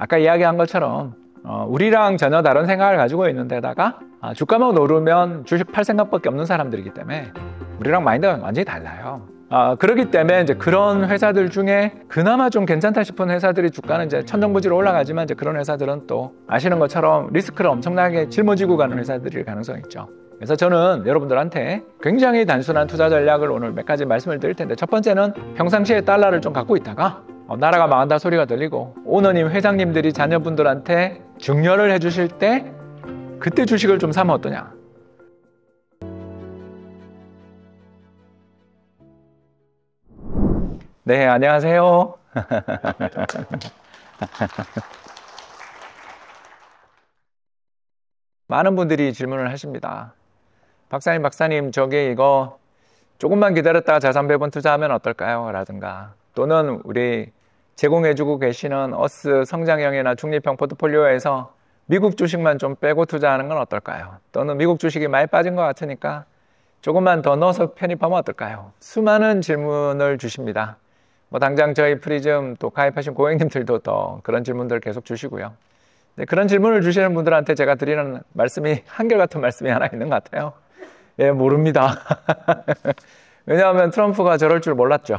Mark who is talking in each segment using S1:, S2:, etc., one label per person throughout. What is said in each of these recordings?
S1: 아까 이야기한 것처럼 우리랑 전혀 다른 생각을 가지고 있는 데다가 주가만 오르면 주식 팔 생각밖에 없는 사람들이기 때문에 우리랑 마인드가 완전히 달라요. 그렇기 때문에 이제 그런 회사들 중에 그나마 좀 괜찮다 싶은 회사들이 주가는 이제 천정부지로 올라가지만 이제 그런 회사들은 또 아시는 것처럼 리스크를 엄청나게 짊어지고 가는 회사들일 가능성이 있죠. 그래서 저는 여러분들한테 굉장히 단순한 투자 전략을 오늘 몇 가지 말씀을 드릴 텐데, 첫 번째는 평상시에 달러를 좀 갖고 있다가 나라가 망한다 소리가 들리고 오너님, 회장님들이 자녀분들한테 증여를 해주실 때 그때 주식을 좀 사면 어떠냐. 네, 안녕하세요. 많은 분들이 질문을 하십니다. 박사님, 저게 이거 조금만 기다렸다가 자산 배분 투자하면 어떨까요? 라든가, 또는 우리 제공해주고 계시는 어스 성장형이나 중립형 포트폴리오에서 미국 주식만 좀 빼고 투자하는 건 어떨까요? 또는 미국 주식이 많이 빠진 것 같으니까 조금만 더 넣어서 편입하면 어떨까요? 수많은 질문을 주십니다. 당장 저희 프리즘 또 가입하신 고객님들도 더 그런 질문들 계속 주시고요. 그런 질문을 주시는 분들한테 제가 드리는 말씀이 한결같은 말씀이 하나 있는 것 같아요. 예, 모릅니다. 왜냐하면 트럼프가 저럴 줄 몰랐죠.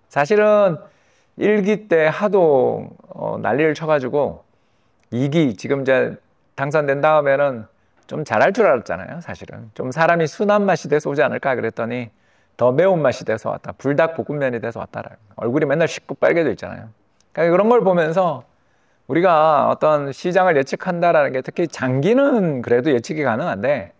S1: 사실은 1기 때 하도 난리를 쳐가지고 2기 지금 이제 당선된 다음에는 좀 잘할 줄 알았잖아요. 사실은 좀 사람이 순한 맛이 돼서 오지 않을까 그랬더니 더 매운맛이 돼서 왔다. 불닭볶음면이 돼서 왔다라는, 얼굴이 맨날 씻고 빨개져 있잖아요. 그러니까 그런 걸 보면서 우리가 어떤 시장을 예측한다라는 게, 특히 장기는 그래도 예측이 가능한데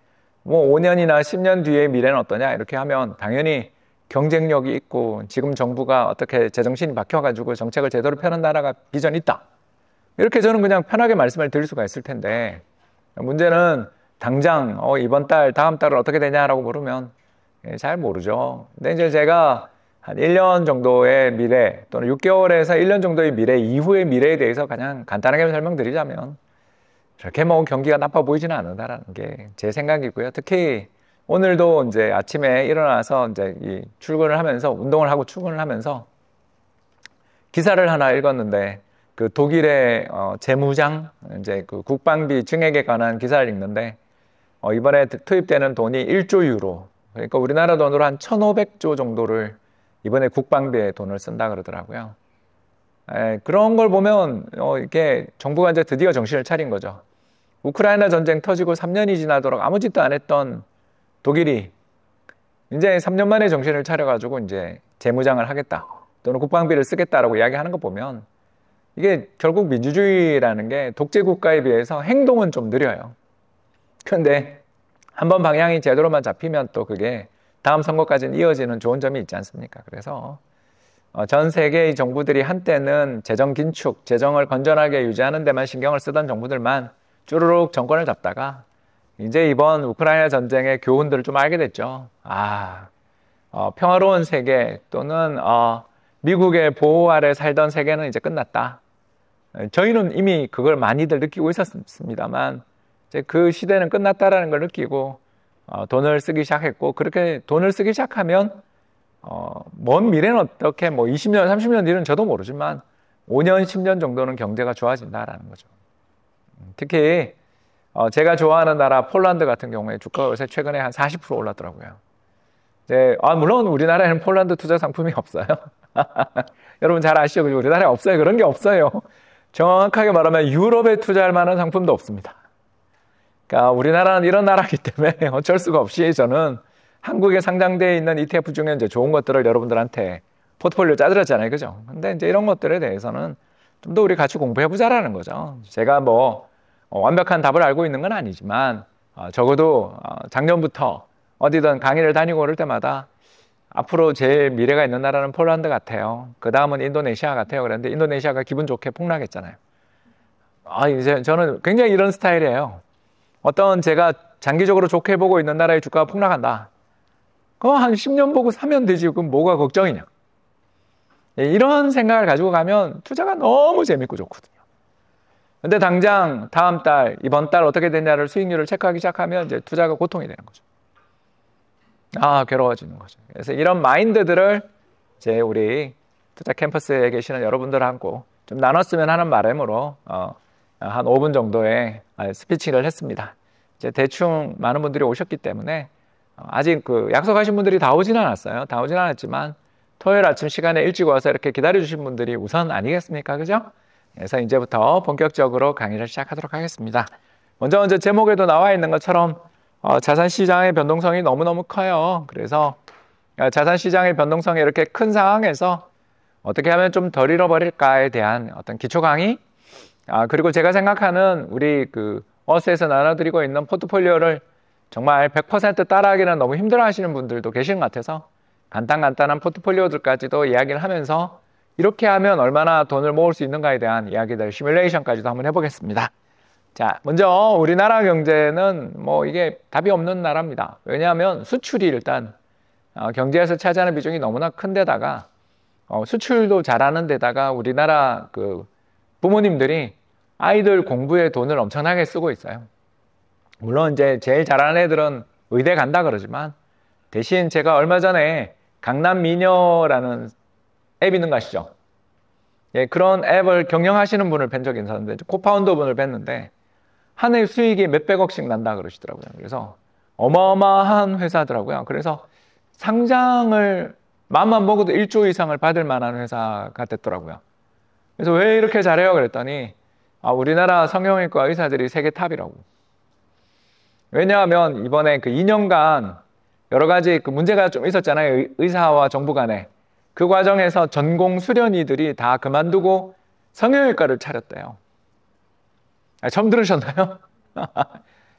S1: 5년이나 10년 뒤의 미래는 어떠냐 이렇게 하면 당연히 경쟁력이 있고 지금 정부가 어떻게 제정신이 바뀌어가지고 정책을 제대로 펴는 나라가 비전이 있다, 이렇게 저는 그냥 편하게 말씀을 드릴 수가 있을 텐데, 문제는 당장 이번 달 다음 달은 어떻게 되냐라고 물으면 잘 모르죠. 근데 이제 제가 한 1년 정도의 미래 또는 6개월에서 1년 정도의 미래 이후의 미래에 대해서 그냥 간단하게 설명드리자면 그렇게 경기가 나빠 보이지는 않는다라는 게 제 생각이고요. 특히 오늘도 이제 아침에 일어나서 이제 출근을 하면서, 운동을 하고 출근을 하면서 기사를 하나 읽었는데, 그 독일의 재무장, 이제 그 국방비 증액에 관한 기사를 읽는데, 이번에 투입되는 돈이 1조 유로, 그러니까 우리나라 돈으로 한 1,500조 정도를 이번에 국방비에 돈을 쓴다 그러더라고요. 그런 걸 보면 이게 정부가 이제 드디어 정신을 차린 거죠. 우크라이나 전쟁 터지고 3년이 지나도록 아무 짓도 안 했던 독일이 이제 3년 만에 정신을 차려가지고 이제 재무장을 하겠다, 또는 국방비를 쓰겠다라고 이야기하는 거 보면, 이게 결국 민주주의라는 게 독재 국가에 비해서 행동은 좀 느려요. 그런데 한번 방향이 제대로만 잡히면 또 그게 다음 선거까지는 이어지는 좋은 점이 있지 않습니까? 그래서 전 세계의 정부들이 한때는 재정 긴축, 재정을 건전하게 유지하는 데만 신경을 쓰던 정부들만 쭈루룩 정권을 잡다가 이제 이번 우크라이나 전쟁의 교훈들을 좀 알게 됐죠. 평화로운 세계 또는 미국의 보호 아래 살던 세계는 이제 끝났다. 저희는 이미 그걸 많이들 느끼고 있었습니다만 이제 그 시대는 끝났다라는 걸 느끼고 돈을 쓰기 시작했고, 그렇게 돈을 쓰기 시작하면 먼 미래는 어떻게 20년, 30년 뒤는 저도 모르지만 5년, 10년 정도는 경제가 좋아진다라는 거죠. 특히 제가 좋아하는 나라 폴란드 같은 경우에 주가가 요새 최근에 한 40% 올랐더라고요. 물론 우리나라에는 폴란드 투자 상품이 없어요. 여러분 잘 아시죠? 우리나라에 없어요. 그런 게 없어요. 정확하게 말하면 유럽에 투자할 만한 상품도 없습니다. 그러니까 우리나라는 이런 나라이기 때문에 어쩔 수가 없이 저는 한국에 상장되어 있는 ETF 중에 이제 좋은 것들을 여러분들한테 포트폴리오 짜드렸잖아요. 그죠? 근데 이제 이런 것들에 대해서는 좀 더 우리 같이 공부해보자라는 거죠. 제가 완벽한 답을 알고 있는 건 아니지만, 적어도 작년부터 어디든 강의를 다니고 그럴 때마다 앞으로 제일 미래가 있는 나라는 폴란드 같아요. 그 다음은 인도네시아 같아요. 그런데 인도네시아가 기분 좋게 폭락했잖아요. 이제 저는 굉장히 이런 스타일이에요. 어떤 제가 장기적으로 좋게 보고 있는 나라의 주가가 폭락한다. 그럼 한 10년 보고 사면 되지. 그럼 뭐가 걱정이냐. 이런 생각을 가지고 가면 투자가 너무 재밌고 좋거든요. 근데 당장 다음 달, 이번 달 어떻게 되냐를 수익률을 체크하기 시작하면 이제 투자가 고통이 되는 거죠. 괴로워지는 거죠. 그래서 이런 마인드들을 우리 투자 캠퍼스에 계시는 여러분들하고 좀 나눴으면 하는 바람으로 한 5분 정도의 스피치를 했습니다. 이제 대충 많은 분들이 오셨기 때문에 아직 그 약속하신 분들이 다 오진 않았어요. 다 오진 않았지만 토요일 아침 시간에 일찍 와서 이렇게 기다려주신 분들이 우선 아니겠습니까? 그죠? 그래서 이제부터 본격적으로 강의를 시작하도록 하겠습니다. 먼저 제목에도 나와 있는 것처럼 자산시장의 변동성이 너무너무 커요. 그래서 자산시장의 변동성이 이렇게 큰 상황에서 어떻게 하면 좀 덜 잃어버릴까에 대한 어떤 기초 강의, 그리고 제가 생각하는 우리 그 어스에서 나눠드리고 있는 포트폴리오를 정말 100% 따라하기는 너무 힘들어 하시는 분들도 계신 것 같아서 간단한 포트폴리오들까지도 이야기를 하면서 이렇게 하면 얼마나 돈을 모을 수 있는가에 대한 이야기들, 시뮬레이션까지도 한번 해보겠습니다. 자, 먼저 우리나라 경제는 뭐 이게 답이 없는 나라입니다. 왜냐하면 수출이 일단 경제에서 차지하는 비중이 너무나 큰 데다가 수출도 잘하는 데다가 우리나라 그 부모님들이 아이들 공부에 돈을 엄청나게 쓰고 있어요. 물론 이제 제일 잘하는 애들은 의대 간다 그러지만 대신 제가 얼마 전에 강남미녀라는 앱 있는 거 아시죠? 예, 그런 앱을 경영하시는 분을 뵌 적이 있었는데 코파운더 분을 뵀는데 한 해 수익이 몇백억씩 난다 그러시더라고요. 그래서 어마어마한 회사더라고요. 그래서 상장을 마음만 먹어도 1조 이상을 받을 만한 회사가 됐더라고요. 그래서 왜 이렇게 잘해요? 그랬더니 우리나라 성형외과 의사들이 세계 탑이라고. 왜냐하면 이번에 그 2년간 여러 가지 그 문제가 좀 있었잖아요. 의사와 정부 간에. 그 과정에서 전공 수련의들이 다 그만두고 성형외과를 차렸대요. 처음 들으셨나요?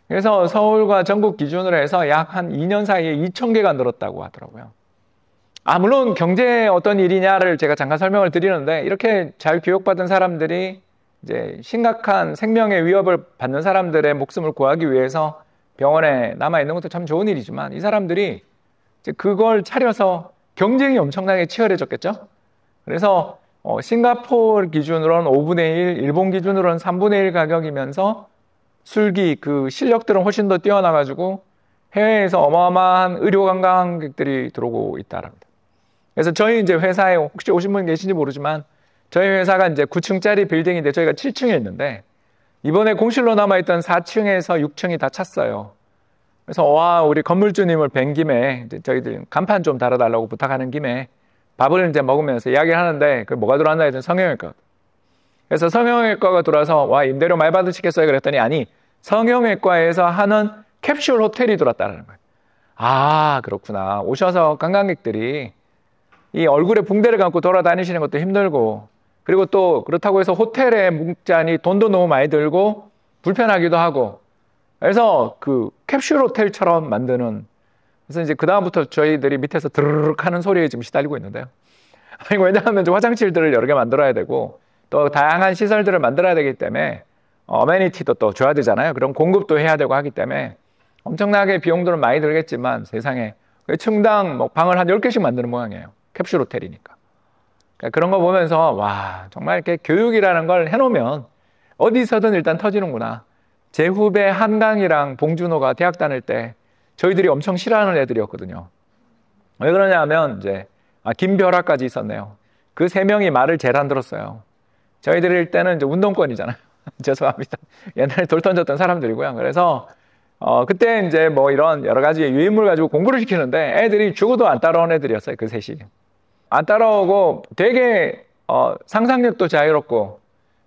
S1: 그래서 서울과 전국 기준으로 해서 약 한 2년 사이에 2,000개가 늘었다고 하더라고요. 물론 경제에 어떤 일이냐를 제가 잠깐 설명을 드리는데 이렇게 잘 교육받은 사람들이 이제 심각한 생명의 위협을 받는 사람들의 목숨을 구하기 위해서 병원에 남아있는 것도 참 좋은 일이지만 이 사람들이 이제 그걸 차려서 경쟁이 엄청나게 치열해졌겠죠? 그래서 싱가포르 기준으로는 5분의 1, 일본 기준으로는 3분의 1 가격이면서 술기 그 실력들은 훨씬 더 뛰어나가지고 해외에서 어마어마한 의료 관광객들이 들어오고 있다랍니다. 그래서 저희 이제 회사에 혹시 오신 분 계신지 모르지만 저희 회사가 이제 9층짜리 빌딩인데 저희가 7층에 있는데 이번에 공실로 남아있던 4층에서 6층이 다 찼어요. 그래서 우리 건물주님을 뵌 김에 이제 저희들 간판 좀 달아달라고 부탁하는 김에 밥을 이제 먹으면서 이야기를 하는데 그 뭐가 들어왔나 했더니 성형외과. 그래서 성형외과가 들어와서 임대료 많이 받으시겠어요? 그랬더니 아니 성형외과에서 하는 캡슐 호텔이 들어왔다는 거예요. 그렇구나. 오셔서 관광객들이 이 얼굴에 붕대를 감고 돌아다니시는 것도 힘들고 그리고 또 그렇다고 해서 호텔에 묵자니 돈도 너무 많이 들고 불편하기도 하고 그래서 그 캡슐 호텔처럼 만드는 그래서 이제 그다음부터 저희들이 밑에서 드르륵 하는 소리에 지금 시달리고 있는데요. 왜냐하면 화장실들을 여러 개 만들어야 되고 또 다양한 시설들을 만들어야 되기 때문에 어메니티도 또 줘야 되잖아요. 그럼 공급도 해야 되고 하기 때문에 엄청나게 비용들은 많이 들겠지만 세상에 층당 뭐 방을 한 10개씩 만드는 모양이에요. 캡슐 호텔이니까. 그러니까 그런 거 보면서 정말 이렇게 교육이라는 걸 해놓으면 어디서든 일단 터지는구나. 제 후배 한강이랑 봉준호가 대학 다닐 때 저희들이 엄청 싫어하는 애들이었거든요. 왜 그러냐 하면 이제 김별아까지 있었네요. 그 세 명이 말을 제일 안 들었어요. 저희들 때는 이제 운동권이잖아요. 죄송합니다. 옛날에 돌 던졌던 사람들이고요. 그래서 그때 이제 뭐 이런 여러 가지 유인물 가지고 공부를 시키는데 애들이 죽어도 안 따라온 애들이었어요. 그 셋이. 안 따라오고 되게 상상력도 자유롭고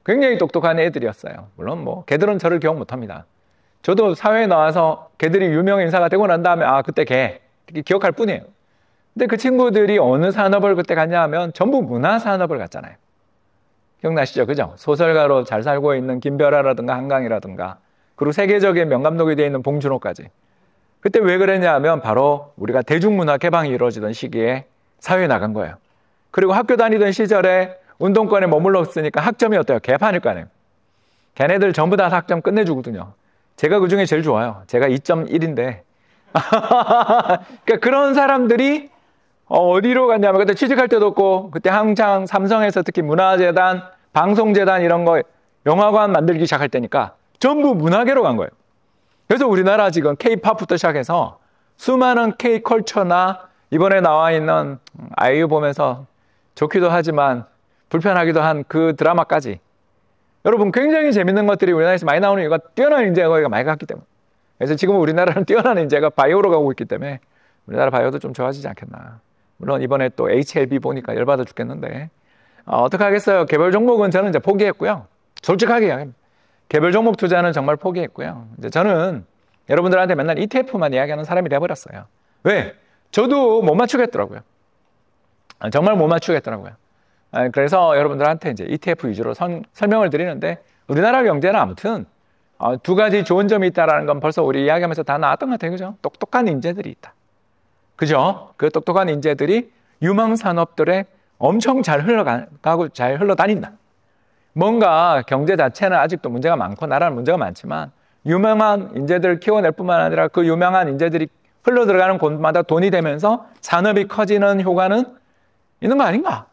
S1: 굉장히 똑똑한 애들이었어요. 물론 뭐 걔들은 저를 기억 못합니다. 저도 사회에 나와서 걔들이 유명 인사가 되고 난 다음에 그때 걔 이렇게 기억할 뿐이에요. 근데 그 친구들이 어느 산업을 그때 갔냐 하면 전부 문화 산업을 갔잖아요. 기억나시죠? 그죠? 소설가로 잘 살고 있는 김별아라든가 한강이라든가 그리고 세계적인 명감독이 되어 있는 봉준호까지. 그때 왜 그랬냐 하면 바로 우리가 대중문화 개방이 이루어지던 시기에 사회에 나간 거예요. 그리고 학교 다니던 시절에 운동권에 머물렀으니까 학점이 어때요? 개판일 거 아니에요. 걔네들 전부 다 학점 끝내주거든요. 제가 그 중에 제일 좋아요. 제가 2.1인데. 그러니까 그런 사람들이 어디로 갔냐면 그때 취직할 때도 없고 그때 항상 삼성에서 특히 문화재단, 방송재단 이런 거 영화관 만들기 시작할 때니까 전부 문화계로 간 거예요. 그래서 우리나라 지금 K-팝부터 시작해서 수많은 K-컬처나 이번에 나와 있는 아이유 보면서 좋기도 하지만 불편하기도 한 그 드라마까지. 여러분, 굉장히 재밌는 것들이 우리나라에서 많이 나오는 이유가 뛰어난 인재가 거기가 많이 갔기 때문에. 그래서 지금 우리나라는 뛰어난 인재가 바이오로 가고 있기 때문에 우리나라 바이오도 좀 좋아지지 않겠나. 물론 이번에 또 HLB 보니까 열받아 죽겠는데 어떻게 하겠어요. 개별 종목은 저는 이제 포기했고요. 솔직하게 이야기합니다. 개별 종목 투자는 정말 포기했고요. 이제 저는 여러분들한테 맨날 ETF만 이야기하는 사람이 돼버렸어요. 왜? 저도 못 맞추겠더라고요. 정말 못 맞추겠더라고요. 그래서 여러분들한테 이제 ETF 위주로 설명을 드리는데, 우리나라 경제는 아무튼 두 가지 좋은 점이 있다는 건 벌써 우리 이야기하면서 다 나왔던 것 같아요. 그죠? 똑똑한 인재들이 있다. 그죠? 그 똑똑한 인재들이 유망 산업들에 엄청 잘 흘러가고 잘 흘러다닌다. 뭔가 경제 자체는 아직도 문제가 많고 나라는 문제가 많지만 유명한 인재들을 키워낼 뿐만 아니라 그 유명한 인재들이 흘러들어가는 곳마다 돈이 되면서 산업이 커지는 효과는 있는 거 아닌가?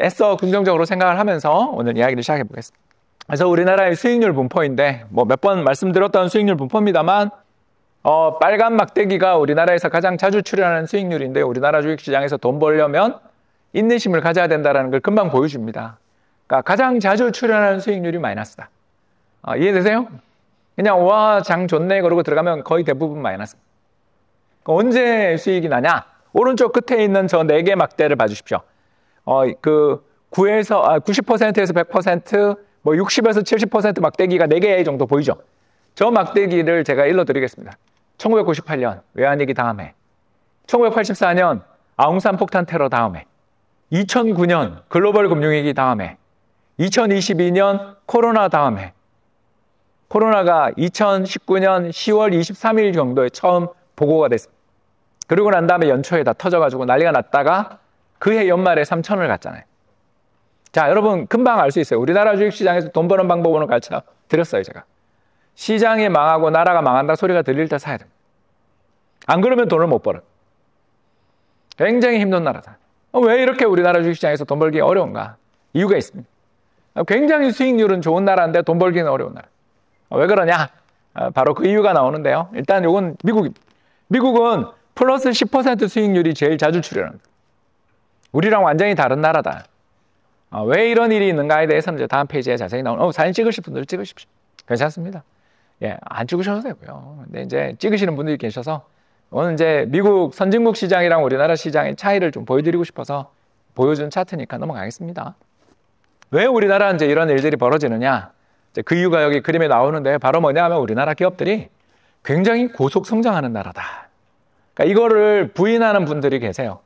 S1: 애써 긍정적으로 생각을 하면서 오늘 이야기를 시작해 보겠습니다. 그래서 우리나라의 수익률 분포인데 뭐 몇 번 말씀드렸던 수익률 분포입니다만 빨간 막대기가 우리나라에서 가장 자주 출현하는 수익률인데, 우리나라 주식시장에서 돈 벌려면 인내심을 가져야 된다는 걸 금방 보여줍니다. 그러니까 가장 자주 출현하는 수익률이 마이너스다. 이해되세요? 그냥 와, 장 좋네 그러고 들어가면 거의 대부분 마이너스. 언제 수익이 나냐? 오른쪽 끝에 있는 저 4개 막대를 봐주십시오. 그 90%에서 100%, 뭐 60에서 70% 막대기가 4개 정도 보이죠? 저 막대기를 제가 일러드리겠습니다. 1998년 외환위기 다음에, 1984년 아웅산 폭탄 테러 다음에, 2009년 글로벌 금융위기 다음에, 2022년 코로나 다음에, 코로나가 2019년 10월 23일 정도에 처음 보고가 됐습니다. 그리고 난 다음에 연초에 다 터져가지고 난리가 났다가 그해 연말에 3천을 갔잖아요. 자, 여러분 금방 알 수 있어요. 우리나라 주식시장에서 돈 버는 방법을 가르쳐 드렸어요, 제가. 시장이 망하고 나라가 망한다 소리가 들릴 때 사야 됩니다. 안 그러면 돈을 못 벌어요. 굉장히 힘든 나라다. 왜 이렇게 우리나라 주식시장에서 돈 벌기 어려운가? 이유가 있습니다. 굉장히 수익률은 좋은 나라인데 돈 벌기는 어려운 나라. 왜 그러냐? 바로 그 이유가 나오는데요. 일단 이건 미국입니다. 미국은 플러스 10% 수익률이 제일 자주 출현합니다. 우리랑 완전히 다른 나라다. 왜 이런 일이 있는가에 대해서는 이제 다음 페이지에 자세히 나오는, 사진 찍으실 분들 찍으십시오. 괜찮습니다. 예, 안 찍으셔도 되고요. 근데 이제 찍으시는 분들이 계셔서 오늘 이제 미국 선진국 시장이랑 우리나라 시장의 차이를 좀 보여드리고 싶어서 보여준 차트니까 넘어가겠습니다. 왜 우리나라는 이제 이런 일들이 벌어지느냐? 이제 그 이유가 여기 그림에 나오는데 바로 뭐냐 하면 우리나라 기업들이 굉장히 고속 성장하는 나라다. 그러니까 이거를 부인하는 분들이 계세요.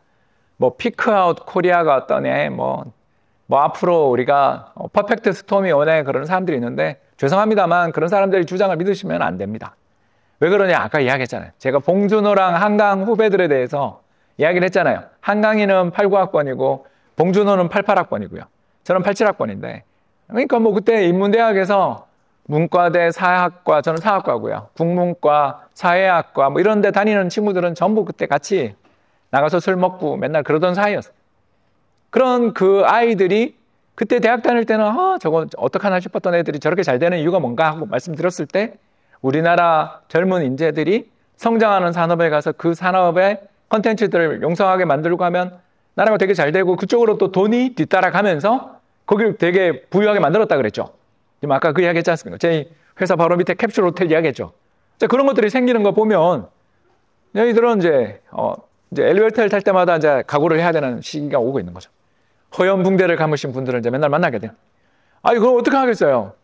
S1: 뭐 피크아웃 코리아가 어떠네, 뭐 앞으로 우리가 퍼펙트 스톰이 오네, 그런 사람들이 있는데 죄송합니다만 그런 사람들의 주장을 믿으시면 안 됩니다. 왜 그러냐? 아까 이야기했잖아요. 제가 봉준호랑 한강 후배들에 대해서 이야기를 했잖아요. 한강이는 89학번이고 봉준호는 88학번이고요. 저는 87학번인데, 그러니까 뭐 그때 인문대학에서 문과대 사학과, 저는 사학과고요. 국문과, 사회학과 뭐 이런 데 다니는 친구들은 전부 그때 같이 나가서 술 먹고 맨날 그러던 사이였어요. 그런 그 아이들이 그때 대학 다닐 때는 저거 어떡하나 싶었던 애들이 저렇게 잘 되는 이유가 뭔가 하고 말씀드렸을 때, 우리나라 젊은 인재들이 성장하는 산업에 가서 그 산업의 컨텐츠들을 용성하게 만들고 하면 나라가 되게 잘 되고 그쪽으로 또 돈이 뒤따라가면서 거기를 되게 부유하게 만들었다 그랬죠. 지금 아까 그 이야기 했지 않습니까? 제 회사 바로 밑에 캡슐 호텔 이야기했죠. 자, 그런 것들이 생기는 거 보면 너희들은 이제 엘리베이터를 탈 때마다 이제 각오를 해야 되는 시기가 오고 있는 거죠. 허연붕대를 감으신 분들은 이제 맨날 만나게 돼요. 그럼 어떻게 하겠어요?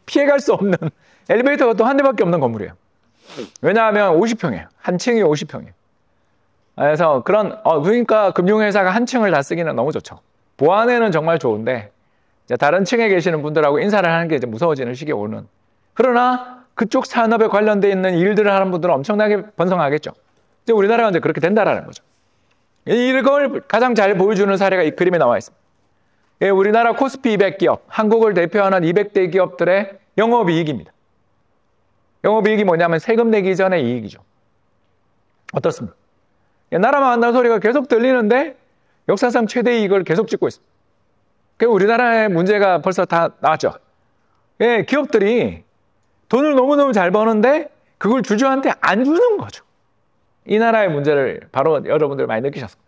S1: 피해갈 수 없는 엘리베이터가 또 한 대밖에 없는 건물이에요. 왜냐하면 50평이에요. 한 층이 50평이에요. 그래서 그러니까 금융회사가 한 층을 다 쓰기는 너무 좋죠. 보안에는 정말 좋은데 이제 다른 층에 계시는 분들하고 인사를 하는 게 이제 무서워지는 시기에 오는. 그러나 그쪽 산업에 관련되어 있는 일들을 하는 분들은 엄청나게 번성하겠죠. 이제 우리나라가 이제 그렇게 된다라는 거죠. 이걸 가장 잘 보여주는 사례가 이 그림에 나와 있습니다. 우리나라 코스피 200 기업, 한국을 대표하는 200대 기업들의 영업이익입니다. 영업이익이 뭐냐면 세금 내기 전의 이익이죠. 어떻습니까? 나라만 한다는 소리가 계속 들리는데 역사상 최대 이익을 계속 찍고 있습니다. 우리나라의 문제가 벌써 다 나왔죠. 기업들이 돈을 너무너무 잘 버는데 그걸 주주한테 안 주는 거죠. 이 나라의 문제를 바로 여러분들 많이 느끼셨습니다.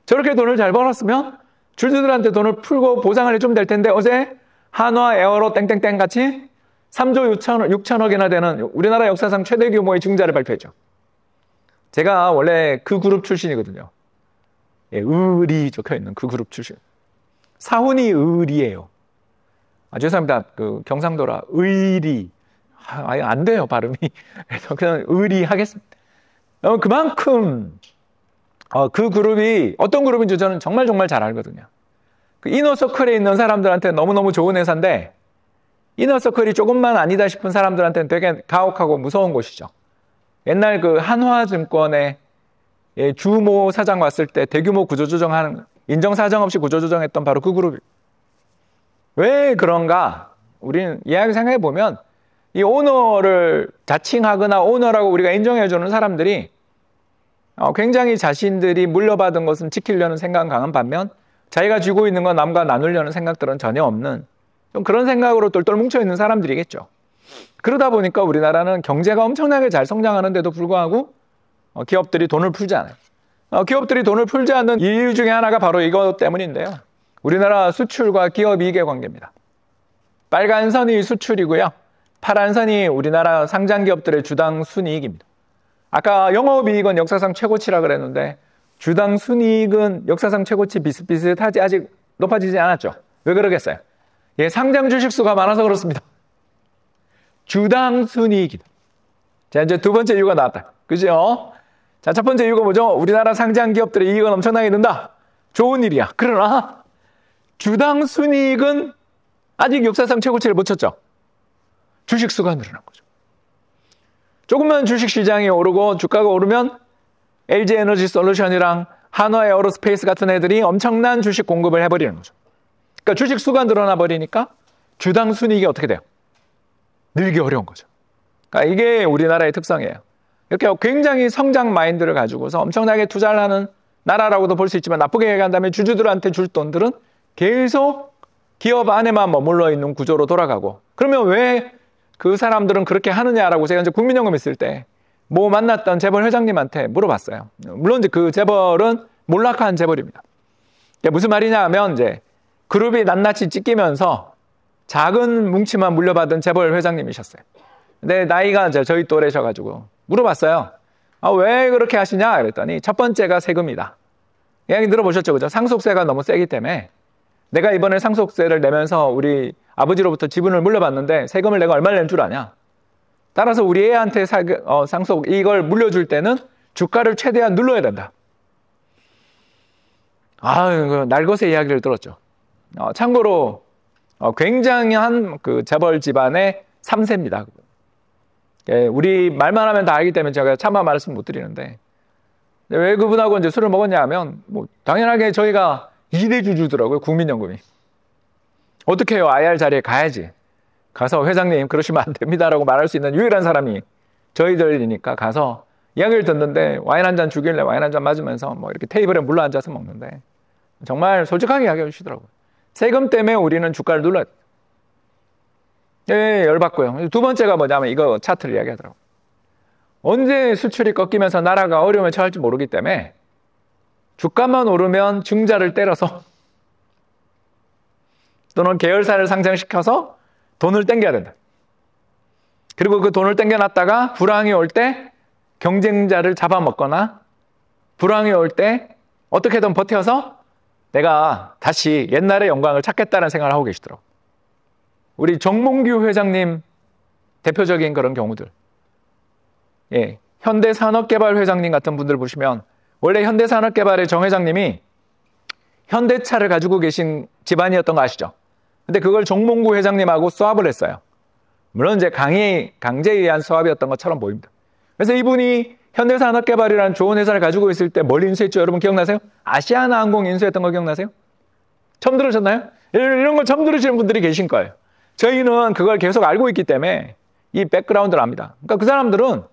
S1: 저렇게 돈을 잘 벌었으면 주주들한테 돈을 풀고 보상을 해주면 될 텐데 어제 한화 에어로 땡땡땡 같이 3조 6천억이나 되는 우리나라 역사상 최대 규모의 증자를 발표했죠. 제가 원래 그 그룹 출신이거든요. 예, 을이 적혀있는 그 그룹 출신. 사훈이 을이에요. 죄송합니다. 그 경상도라 을이. 아예 안 돼요, 발음이. 그래서 그냥 을이 하겠습니다. 그만큼 그 그룹이 어떤 그룹인지 저는 정말 잘 알거든요. 그 이너서클에 있는 사람들한테 너무너무 좋은 회사인데 이너서클이 조금만 아니다 싶은 사람들한테는 되게 가혹하고 무서운 곳이죠. 옛날 그 한화증권에 주모 사장 왔을 때 대규모 구조조정하는 인정사정 없이 구조조정했던 바로 그 그룹이. 왜 그런가? 우리는 이야기 생각해보면 이 오너를 자칭하거나 오너라고 우리가 인정해주는 사람들이 굉장히 자신들이 물려받은 것은 지키려는 생각은 강한 반면 자기가 쥐고 있는 건 남과 나누려는 생각들은 전혀 없는 좀 그런 생각으로 똘똘 뭉쳐있는 사람들이겠죠. 그러다 보니까 우리나라는 경제가 엄청나게 잘 성장하는데도 불구하고 기업들이 돈을 풀지 않아요. 기업들이 돈을 풀지 않는 이유 중에 하나가 바로 이것 때문인데요. 우리나라 수출과 기업 이익의 관계입니다. 빨간 선이 수출이고요. 파란 선이 우리나라 상장 기업들의 주당 순이익입니다. 아까 영업이익은 역사상 최고치라 그랬는데 주당 순이익은 역사상 최고치 비슷비슷하지 아직 높아지지 않았죠. 왜 그러겠어요? 상장 주식수가 많아서 그렇습니다. 주당 순이익이다. 자, 이제 두 번째 이유가 나왔다. 그죠? 자, 첫 번째 이유가 뭐죠? 우리나라 상장 기업들의 이익은 엄청나게 는다. 좋은 일이야. 그러나 주당 순이익은 아직 역사상 최고치를 못 쳤죠. 주식수가 늘어난 거죠. 조금만 주식시장이 오르고 주가가 오르면 LG에너지솔루션이랑 한화에어로스페이스 같은 애들이 엄청난 주식 공급을 해버리는 거죠. 그러니까 주식수가 늘어나 버리니까 주당 순이익이 어떻게 돼요? 늘기 어려운 거죠. 그러니까 이게 우리나라의 특성이에요. 이렇게 굉장히 성장 마인드를 가지고서 엄청나게 투자를 하는 나라라고도 볼 수 있지만 나쁘게 얘기한다면 주주들한테 줄 돈들은 계속 기업 안에만 머물러 있는 구조로 돌아가고 그러면 왜 그 사람들은 그렇게 하느냐라고 제가 이제 국민연금 있을 때 뭐 만났던 재벌 회장님한테 물어봤어요. 물론 이제 그 재벌은 몰락한 재벌입니다. 무슨 말이냐 하면 이제 그룹이 낱낱이 찢기면서 작은 뭉치만 물려받은 재벌 회장님이셨어요. 근데 나이가 이제 저희 또래셔가지고 물어봤어요. 왜 그렇게 하시냐? 그랬더니 첫 번째가 세금이다. 이야기 들어보셨죠? 그죠? 상속세가 너무 세기 때문에 내가 이번에 상속세를 내면서 우리 아버지로부터 지분을 물려받는데 세금을 내가 얼마를 낼 줄 아냐? 따라서 우리 애한테 상속 이걸 물려줄 때는 주가를 최대한 눌러야 된다. 날것의 이야기를 들었죠. 참고로 굉장한 그 재벌 집안의 3세입니다. 우리 말만 하면 다 알기 때문에 제가 차마 말씀 못 드리는데 왜 그분하고 이제 술을 먹었냐 하면 뭐 당연하게 저희가 2대 주주더라고요. 국민연금이. 어떻게 해요? IR 자리에 가야지. 가서 회장님 그러시면 안 됩니다라고 말할 수 있는 유일한 사람이 저희들이니까 가서 이야기를 듣는데 와인 한 잔 주길래 와인 한 잔 맞으면서 뭐 이렇게 테이블에 물러 앉아서 먹는데 정말 솔직하게 이야기해 주시더라고요. 세금 때문에 우리는 주가를 눌러야 돼요. 열받고요. 두 번째가 뭐냐면 이거 차트를 이야기하더라고요. 언제 수출이 꺾이면서 나라가 어려움에 처할지 모르기 때문에 주가만 오르면 증자를 때려서 또는 계열사를 상장시켜서 돈을 땡겨야 된다. 그리고 그 돈을 땡겨놨다가 불황이 올 때 경쟁자를 잡아먹거나 불황이 올 때 어떻게든 버텨서 내가 다시 옛날의 영광을 찾겠다는 생각을 하고 계시더라고요. 우리 정몽규 회장님 대표적인 그런 경우들. 현대산업개발 회장님 같은 분들 보시면 원래 현대산업개발의 정 회장님이 현대차를 가지고 계신 집안이었던 거 아시죠? 근데 그걸 정몽구 회장님하고 수합을 했어요. 물론 이제 강제에 의한 수합이었던 것처럼 보입니다. 그래서 이분이 현대산업개발이라는 좋은 회사를 가지고 있을 때 뭘 인수했죠? 여러분 기억나세요? 아시아나항공 인수했던 거 기억나세요? 처음 들으셨나요? 이런 걸 처음 들으시는 분들이 계신 거예요. 저희는 그걸 계속 알고 있기 때문에 이 백그라운드를 압니다. 그러니까 그 사람들은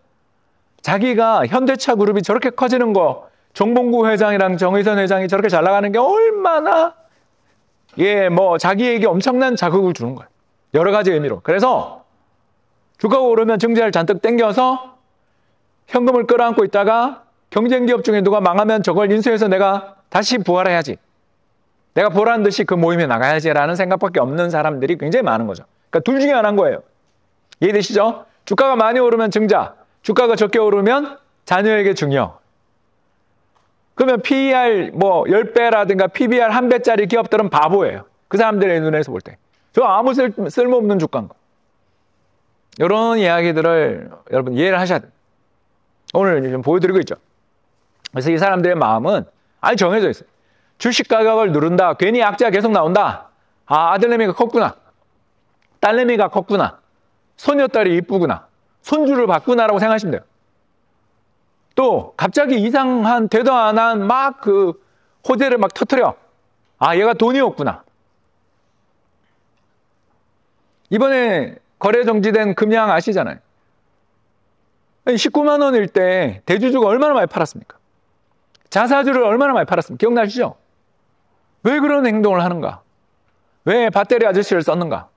S1: 자기가 현대차 그룹이 저렇게 커지는 거 정몽구 회장이랑 정의선 회장이 저렇게 잘 나가는 게 얼마나 자기에게 엄청난 자극을 주는 거예요. 여러 가지 의미로. 그래서 주가가 오르면 증자를 잔뜩 땡겨서 현금을 끌어안고 있다가 경쟁기업 중에 누가 망하면 저걸 인수해서 내가 다시 부활해야지. 내가 보란 듯이 그 모임에 나가야지라는 생각밖에 없는 사람들이 굉장히 많은 거죠. 그러니까 둘 중에 하나인 거예요. 이해되시죠? 주가가 많이 오르면 증자, 주가가 적게 오르면 자녀에게 증여. 그러면 PER 10배라든가 PBR 1배짜리 기업들은 바보예요. 그 사람들의 눈에서 볼 때. 저 아무 쓸모없는 주가인 거. 이런 이야기들을 여러분 이해를 하셔야 돼요. 오늘 좀 보여드리고 있죠. 그래서 이 사람들의 마음은 아주 정해져 있어요. 주식 가격을 누른다. 괜히 악재가 계속 나온다. 아, 아들내미가 컸구나. 딸내미가 컸구나. 손녀딸이 이쁘구나. 손주를 봤구나라고 생각하시면 돼요. 또 갑자기 이상한 되도 않은 막 그 호재를 막 터뜨려. 아, 얘가 돈이 없구나. 이번에 거래 정지된 금양 아시잖아요. 19만 원일 때 대주주가 얼마나 많이 팔았습니까? 자사주를 얼마나 많이 팔았습니까? 기억나시죠? 왜 그런 행동을 하는가? 왜 배터리 아저씨를 썼는가?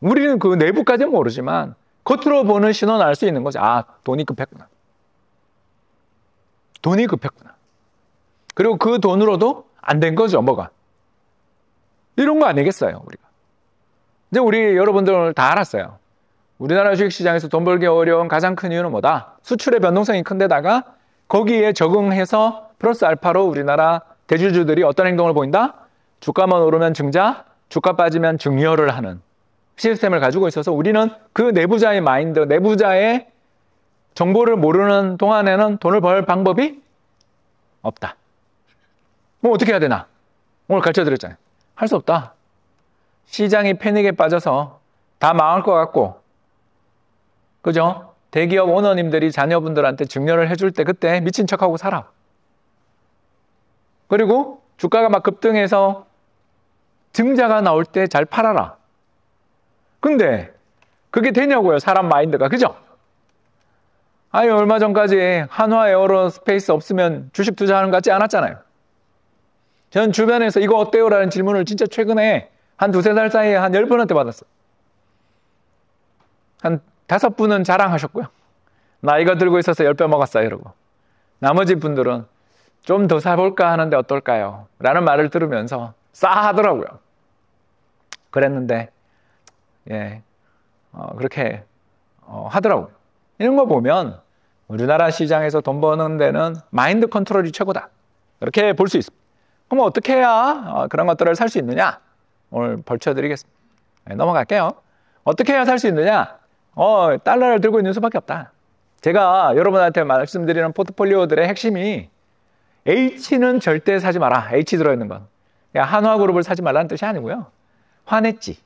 S1: 우리는 그 내부까지는 모르지만 겉으로 보는 신호는 알 수 있는 거죠. 아, 돈이 급했구나. 돈이 급했구나. 그리고 그 돈으로도 안 된 거죠, 뭐가. 이런 거 아니겠어요, 우리가. 이제 우리 여러분들 다 알았어요. 우리나라 주식시장에서 돈 벌기 어려운 가장 큰 이유는 뭐다? 수출의 변동성이 큰 데다가 거기에 적응해서 플러스 알파로 우리나라 대주주들이 어떤 행동을 보인다? 주가만 오르면 증자, 주가 빠지면 증여를 하는 시스템을 가지고 있어서 우리는 그 내부자의 마인드, 내부자의 정보를 모르는 동안에는 돈을 벌 방법이 없다. 뭐 어떻게 해야 되나? 오늘 가르쳐드렸잖아요. 할 수 없다. 시장이 패닉에 빠져서 다 망할 것 같고, 그죠? 대기업 오너님들이 자녀분들한테 증여를 해줄 때 그때 미친 척하고 살아. 그리고 주가가 막 급등해서 증자가 나올 때 잘 팔아라. 근데 그게 되냐고요, 사람 마인드가. 그죠? 아니, 얼마 전까지 한화 에어로스페이스 없으면 주식 투자하는 것 같지 않았잖아요. 전 주변에서 이거 어때요? 라는 질문을 진짜 최근에 한 두세 달 사이에 한 10분한테 받았어요. 한 5분은 자랑하셨고요. 나 이거 들고 있어서 10배 먹었어 이러고. 나머지 분들은 좀 더 사볼까 하는데 어떨까요? 라는 말을 들으면서 싸하더라고요. 그랬는데 그렇게 하더라고요. 이런 거 보면 우리나라 시장에서 돈 버는 데는 마인드 컨트롤이 최고다. 이렇게 볼 수 있습니다. 그럼 어떻게 해야 그런 것들을 살 수 있느냐? 오늘 벌쳐드리겠습니다. 넘어갈게요. 어떻게 해야 살 수 있느냐? 달러를 들고 있는 수밖에 없다. 제가 여러분한테 말씀드리는 포트폴리오들의 핵심이 H는 절대 사지 마라. H 들어있는 건. 한화그룹을 사지 말라는 뜻이 아니고요. 화냈지.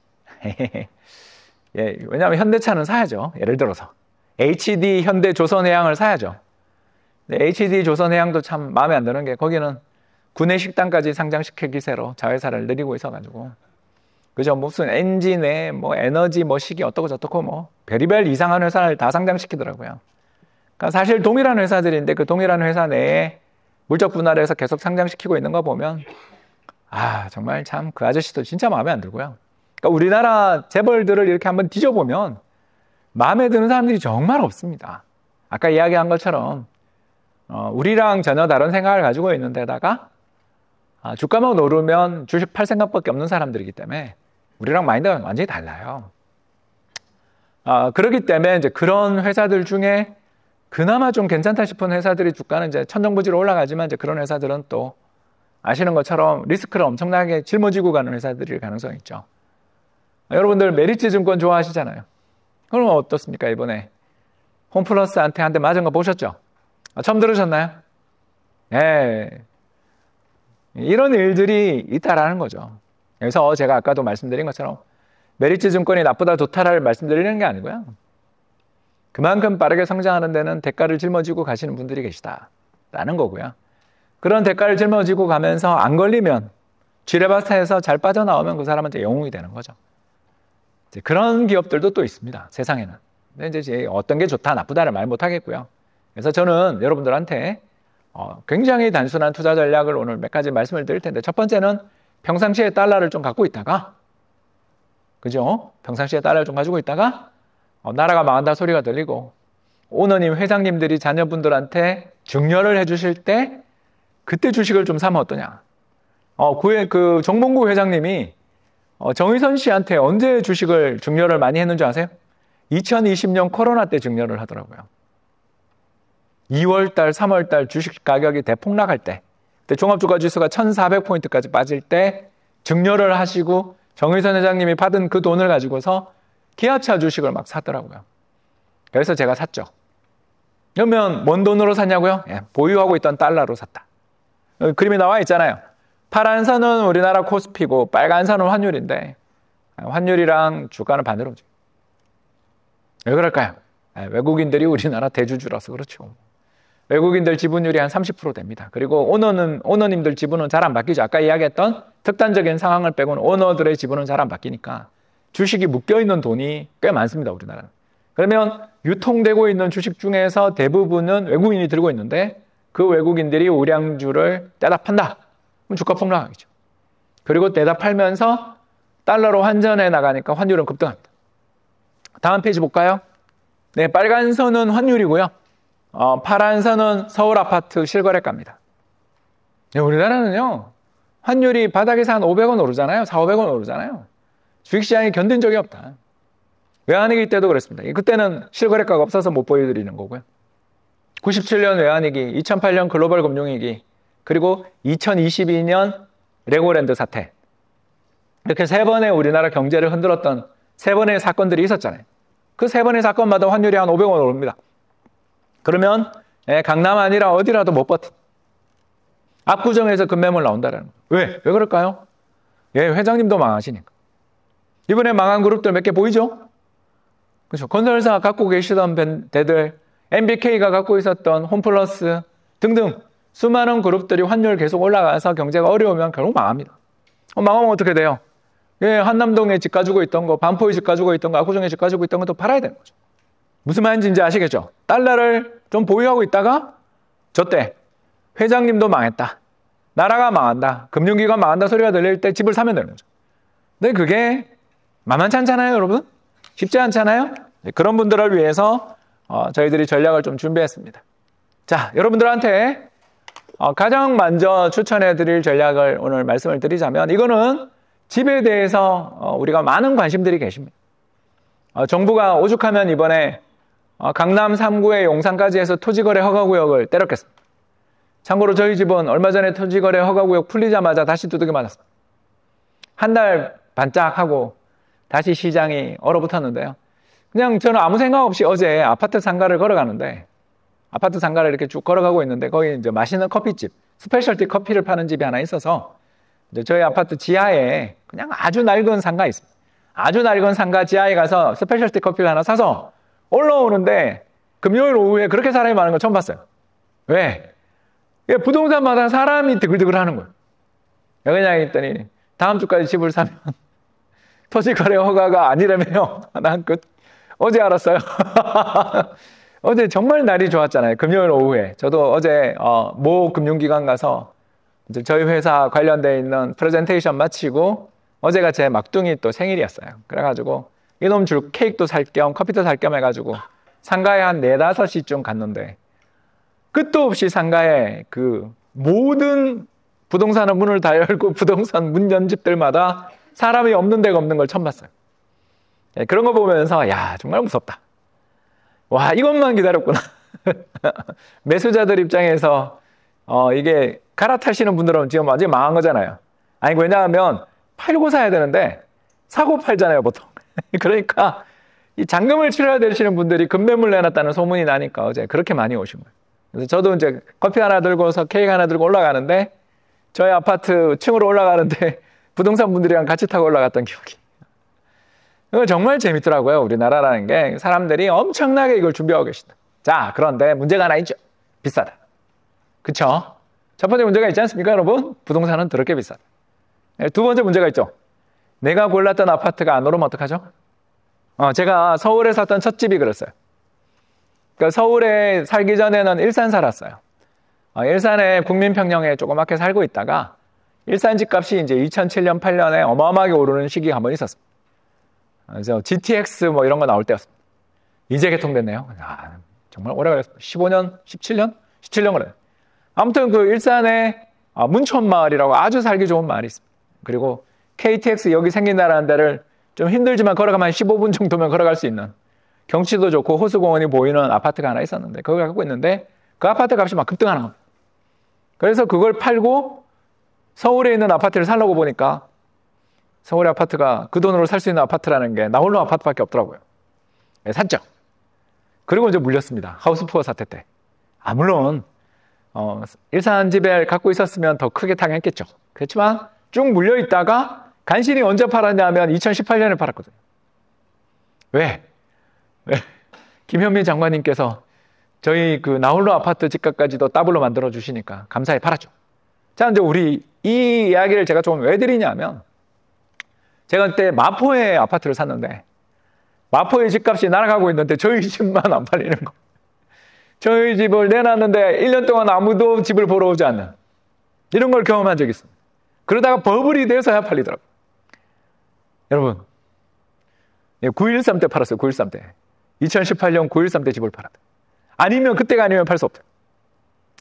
S1: 왜냐하면 현대차는 사야죠. 예를 들어서. HD 현대조선해양을 사야죠. HD 조선해양도 참 마음에 안 드는 게 거기는 구내식당까지 상장시킬 기세로 자회사를 늘리고 있어가지고. 그죠? 무슨 엔진에 에너지 시기 어떻고 저떻고 별의별 이상한 회사를 다 상장시키더라고요. 그러니까 사실 동일한 회사들인데 그 동일한 회사 내에 물적 분할을 해서 계속 상장시키고 있는 거 보면 정말 참 그 아저씨도 진짜 마음에 안 들고요. 그러니까 우리나라 재벌들을 이렇게 한번 뒤져보면 마음에 드는 사람들이 정말 없습니다. 아까 이야기한 것처럼 우리랑 전혀 다른 생각을 가지고 있는 데다가 주가만 오르면 주식 팔 생각밖에 없는 사람들이기 때문에 우리랑 마인드가 완전히 달라요. 그렇기 때문에 이제 그런 회사들 중에 그나마 좀 괜찮다 싶은 회사들이 주가는 이제 천정부지로 올라가지만 이제 그런 회사들은 또 아시는 것처럼 리스크를 엄청나게 짊어지고 가는 회사들일 가능성이 있죠. 여러분들 메리츠 증권 좋아하시잖아요. 그럼 어떻습니까? 이번에 홈플러스한테 한 대 맞은 거 보셨죠? 처음 들으셨나요? 이런 일들이 있다라는 거죠. 그래서 제가 아까도 말씀드린 것처럼 메리츠 증권이 나쁘다 좋다를 말씀드리는 게 아니고요. 그만큼 빠르게 성장하는 데는 대가를 짊어지고 가시는 분들이 계시다라는 거고요. 그런 대가를 짊어지고 가면서 안 걸리면 지뢰바타에서 잘 빠져나오면 그 사람한테 영웅이 되는 거죠. 이제 그런 기업들도 또 있습니다. 세상에는. 근데 이제 어떤 게 좋다 나쁘다를 말 못하겠고요. 그래서 저는 여러분들한테 굉장히 단순한 투자 전략을 오늘 몇 가지 말씀을 드릴 텐데, 첫 번째는 평상시에 달러를 좀 갖고 있다가, 그죠? 평상시에 달러를 좀 가지고 있다가 나라가 망한다 소리가 들리고 오너님, 회장님들이 자녀분들한테 증여를 해주실 때 그때 주식을 좀 사면 어떠냐? 정봉구 회장님이 정의선 씨한테 언제 주식을 증여를 많이 했는지 아세요? 2020년 코로나 때 증여를 하더라고요. 2월달, 3월달 주식 가격이 대폭락할 때, 그때 종합주가지수가 1400포인트까지 빠질 때 증여를 하시고 정의선 회장님이 받은 그 돈을 가지고서 기아차 주식을 막 사더라고요. 그래서 제가 샀죠. 그러면 뭔 돈으로 샀냐고요? 보유하고 있던 달러로 샀다. 그림이 나와 있잖아요. 파란 선은 우리나라 코스피고 빨간 선은 환율인데 환율이랑 주가는 반대로 움직여요. 왜 그럴까요? 외국인들이 우리나라 대주주라서 그렇죠. 외국인들 지분율이 한 30% 됩니다. 그리고 오너님들 지분은 잘 안 바뀌죠. 아까 이야기했던 특단적인 상황을 빼고는 오너들의 지분은 잘 안 바뀌니까 주식이 묶여있는 돈이 꽤 많습니다. 우리나라는. 그러면 유통되고 있는 주식 중에서 대부분은 외국인이 들고 있는데 그 외국인들이 우량주를 떼다 판다. 그럼 주가 폭락하겠죠. 그리고 떼다 팔면서 달러로 환전해 나가니까 환율은 급등합니다. 다음 페이지 볼까요? 네, 빨간 선은 환율이고요. 파란 선은 서울 아파트 실거래가입니다. 네, 우리나라는요, 환율이 바닥에서 한 500원 오르잖아요. 400~500원 오르잖아요. 주식시장이 견딘 적이 없다. 외환위기 때도 그랬습니다. 그때는 실거래가가 없어서 못 보여드리는 거고요. 97년 외환위기, 2008년 글로벌 금융위기, 그리고 2022년 레고랜드 사태. 이렇게 세 번의 우리나라 경제를 흔들었던 세 번의 사건들이 있었잖아요. 그 세 번의 사건마다 환율이 한 500원 오릅니다. 그러면 강남 아니라 어디라도 못 버틴. 압구정에서 급매물 나온다라는 거예요. 왜? 왜 그럴까요? 회장님도 망하시니까. 이번에 망한 그룹들 몇 개 보이죠? 그렇죠. 건설사 갖고 계시던 데들, MBK가 갖고 있었던 홈플러스 등등 수많은 그룹들이 환율 계속 올라가서 경제가 어려우면 결국 망합니다. 망하면 어떻게 돼요? 한남동에 집 가지고 있던 거, 반포에 집 가지고 있던 거, 압구정에 집 가지고 있던 것도 팔아야 되는 거죠. 무슨 말인지 이제 아시겠죠? 달러를 좀 보유하고 있다가 저때 회장님도 망했다. 나라가 망한다. 금융기관 망한다 소리가 들릴 때 집을 사면 되는 거죠. 근데 그게 만만치 않잖아요, 여러분? 쉽지 않잖아요? 그런 분들을 위해서 저희들이 전략을 좀 준비했습니다. 자, 여러분들한테 가장 먼저 추천해 드릴 전략을 오늘 말씀을 드리자면 이거는 집에 대해서 우리가 많은 관심들이 계십니다. 정부가 오죽하면 이번에 강남 3구에 용산까지 해서 토지거래 허가구역을 때렸겠습니다. 참고로 저희 집은 얼마 전에 토지거래 허가구역 풀리자마자 다시 두들겨 맞았습니다. 한 달 반짝하고 다시 시장이 얼어붙었는데요. 그냥 저는 아무 생각 없이 어제 아파트 상가를 걸어가는데 아파트 상가를 이렇게 쭉 걸어가고 있는데 거기 이제 맛있는 커피집, 스페셜티 커피를 파는 집이 하나 있어서 이제 저희 아파트 지하에 그냥 아주 낡은 상가 있습니다. 아주 낡은 상가 지하에 가서 스페셜티 커피를 하나 사서 올라오는데 금요일 오후에 그렇게 사람이 많은 걸 처음 봤어요. 왜? 부동산마다 사람이 드글드글 하는 거예요. 그냥 했더니 다음 주까지 집을 사면 토지거래 허가가 아니라며요. 난 어제 알았어요. 어제 정말 날이 좋았잖아요. 금요일 오후에. 저도 어제 모 금융기관 가서 이제 저희 회사 관련되어 있는 프레젠테이션 마치고 어제가 제 막둥이 또 생일이었어요. 그래가지고 이놈 줄 케이크도 살 겸 커피도 살 겸 해가지고 상가에 한 4, 5시쯤 갔는데 끝도 없이 상가에 그 모든 부동산의 문을 다 열고 부동산 문 연집들마다 사람이 없는 데가 없는 걸 처음 봤어요. 그런 거 보면서 야 정말 무섭다. 와 이것만 기다렸구나. 매수자들 입장에서 이게 갈아타시는 분들은 지금 완전히 망한 거잖아요. 아니 왜냐하면 팔고 사야 되는데 사고 팔잖아요 보통. 그러니까 이 잔금을 치러야 되시는 분들이 급매물 내놨다는 소문이 나니까 어제 그렇게 많이 오신 거예요. 그래서 저도 이제 커피 하나 들고서 케이크 하나 들고 올라가는데 저희 아파트 층으로 올라가는데 부동산 분들이랑 같이 타고 올라갔던 기억이. 이거 정말 재밌더라고요. 우리나라라는 게 사람들이 엄청나게 이걸 준비하고 계신다. 자, 그런데 문제가 하나 있죠. 비싸다. 그쵸? 첫 번째 문제가 있지 않습니까, 여러분? 부동산은 더럽게 비싸다. 두 번째 문제가 있죠. 내가 골랐던 아파트가 안 오르면 어떡하죠? 제가 서울에 샀던 첫 집이 그랬어요. 그러니까 서울에 살기 전에는 일산 살았어요. 일산에 국민평령에 조그맣게 살고 있다가 일산 집값이 이제 2007년, 8년에 어마어마하게 오르는 시기가 한번 있었습니다. 그래서 GTX 뭐 이런 거 나올 때였습니다. 이제 개통됐네요. 정말 오래 걸렸습니다. 15년, 17년? 17년 걸려요. 아무튼 그 일산에 문천마을이라고 아주 살기 좋은 마을이 있습니다. 그리고 KTX 여기 생긴다라는 데를 좀 힘들지만 걸어가면 한 15분 정도면 걸어갈 수 있는, 경치도 좋고 호수공원이 보이는 아파트가 하나 있었는데, 거기 갖고 있는데 그 아파트 값이 막 급등하는 겁니다. 그래서 그걸 팔고 서울에 있는 아파트를 살려고 보니까 서울의 아파트가 그 돈으로 살 수 있는 아파트라는 게 나홀로 아파트밖에 없더라고요. 네, 샀죠. 그리고 이제 물렸습니다. 하우스푸어 사태 때. 물론 일산 집에 갖고 있었으면 더 크게 당했겠죠. 그렇지만 쭉 물려 있다가 간신히 언제 팔았냐면 2018년에 팔았거든요. 왜? 김현미 장관님께서 저희 그 나홀로 아파트 집값까지도 더블로 만들어 주시니까 감사히 팔았죠. 자, 이제 우리 이 이야기를 제가 좀 왜 드리냐면, 제가 그때 마포에 아파트를 샀는데 마포의 집값이 날아가고 있는데 저희 집만 안 팔리는 거. 저희 집을 내놨는데 1년 동안 아무도 집을 보러 오지 않는, 이런 걸 경험한 적이 있습니다. 그러다가 버블이 돼서야 팔리더라고요. 여러분, 9.13 때 팔았어요. 9.13 때. 2018년 9.13 때 집을 팔았다. 아니면 그때가 아니면 팔 수 없다.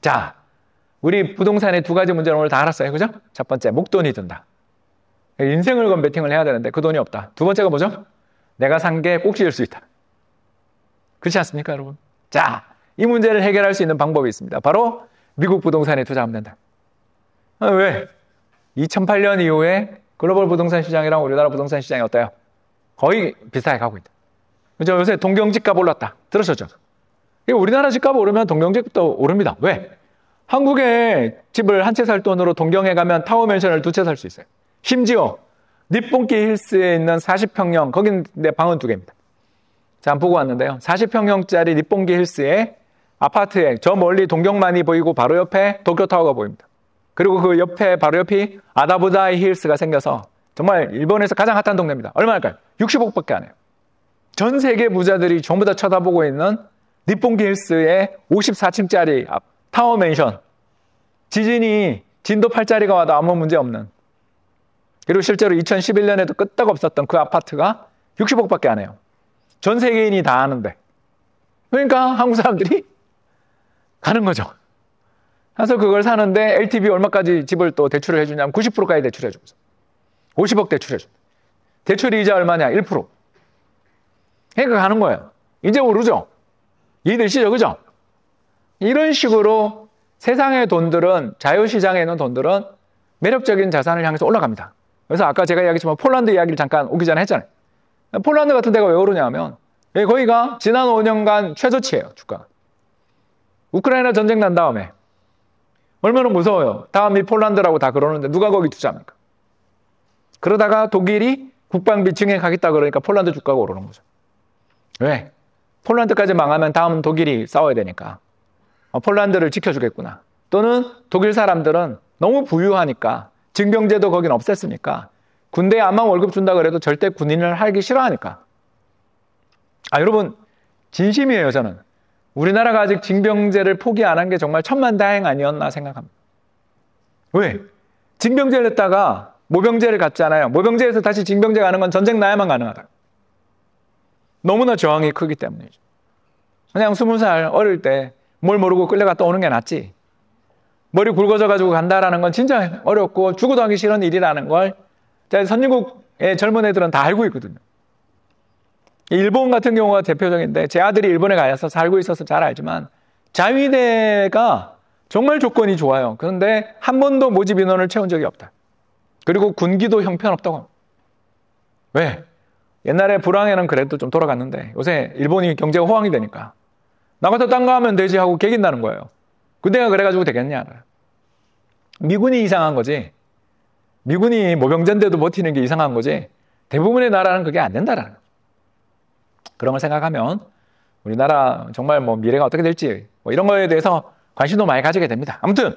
S1: 자, 우리 부동산의 두 가지 문제는 오늘 다 알았어요. 그죠? 첫 번째, 목돈이 든다. 인생을 건 베팅을 해야 되는데 그 돈이 없다. 두 번째가 뭐죠? 내가 산 게 꼭지일 수 있다. 그렇지 않습니까, 여러분? 자, 이 문제를 해결할 수 있는 방법이 있습니다. 바로 미국 부동산에 투자하면 된다. 왜? 2008년 이후에 글로벌 부동산 시장이랑 우리나라 부동산 시장이 어때요? 거의 비슷하게 가고 있다. 그죠? 요새 동경 집값 올랐다. 들으셨죠? 우리나라 집값 오르면 동경 집값도 오릅니다. 왜? 한국에 집을 한 채 살 돈으로 동경에 가면 타워맨션을 두 채 살 수 있어요. 심지어 니폰키 힐스에 있는 40평형, 거긴 내 방은 2개입니다. 자, 한번 보고 왔는데요. 40평형짜리 니폰키 힐스에 아파트에 저 멀리 동경만이 보이고 바로 옆에 도쿄타워가 보입니다. 그리고 그 옆에 바로 옆이 아다부다이 힐스가 생겨서 정말 일본에서 가장 핫한 동네입니다. 얼마일까요? 60억밖에 안 해요. 전 세계 부자들이 전부 다 쳐다보고 있는 니폰키 힐스의 54층짜리 타워 맨션. 지진이 진도 8짜리가 와도 아무 문제 없는. 그리고 실제로 2011년에도 끄떡 없었던 그 아파트가 60억밖에 안 해요. 전 세계인이 다 아는데. 그러니까 한국 사람들이 가는 거죠. 그래서 그걸 사는데 LTV 얼마까지 집을 또 대출을 해주냐면 90%까지 대출해줍니다. 50억 대출해줍니다. 대출 이자 얼마냐? 1%. 그러니까 가는 거예요. 이제 오르죠? 이해되시죠? 그죠? 이런 식으로 세상의 돈들은, 자유시장에 있는 돈들은 매력적인 자산을 향해서 올라갑니다. 그래서 아까 제가 이야기했지만 폴란드 이야기를 잠깐 오기 전에 했잖아요. 폴란드 같은 데가 왜 오르냐면 거기가 지난 5년간 최저치예요. 주가. 우크라이나 전쟁 난 다음에 얼마나 무서워요. 다음이 폴란드라고 다 그러는데 누가 거기 투자합니까? 그러다가 독일이 국방비 증액하겠다 그러니까 폴란드 주가가 오르는 거죠. 왜? 폴란드까지 망하면 다음은 독일이 싸워야 되니까 폴란드를 지켜주겠구나. 또는 독일 사람들은 너무 부유하니까, 징병제도 거긴 없앴으니까 군대에 암만 월급 준다 그래도 절대 군인을 하기 싫어하니까. 여러분, 진심이에요. 저는 우리나라가 아직 징병제를 포기 안 한 게 정말 천만다행 아니었나 생각합니다. 왜? 징병제를 했다가 모병제를 갔잖아요. 모병제에서 다시 징병제 가는 건 전쟁 나야만 가능하다. 너무나 저항이 크기 때문이죠. 그냥 20살 어릴 때 뭘 모르고 끌려갔다 오는 게 낫지. 머리 굵어져가지고 간다라는 건 진짜 어렵고 죽어도 하기 싫은 일이라는 걸 선진국의 젊은 애들은 다 알고 있거든요. 일본 같은 경우가 대표적인데, 제 아들이 일본에 가서 살고 있어서 잘 알지만 자위대가 정말 조건이 좋아요. 그런데 한 번도 모집 인원을 채운 적이 없다. 그리고 군기도 형편없다고 합니다. 왜? 옛날에 불황에는 그래도 좀 돌아갔는데 요새 일본이 경제가 호황이 되니까 나가서 딴 거 하면 되지 하고 개긴다는 거예요. 군대가 그래가지고 되겠냐. 미군이 이상한 거지. 미군이 모병제인데도 버티는 게 이상한 거지. 대부분의 나라는 그게 안 된다라는 거죠. 그런 걸 생각하면 우리나라 정말 미래가 어떻게 될지 이런 거에 대해서 관심도 많이 가지게 됩니다. 아무튼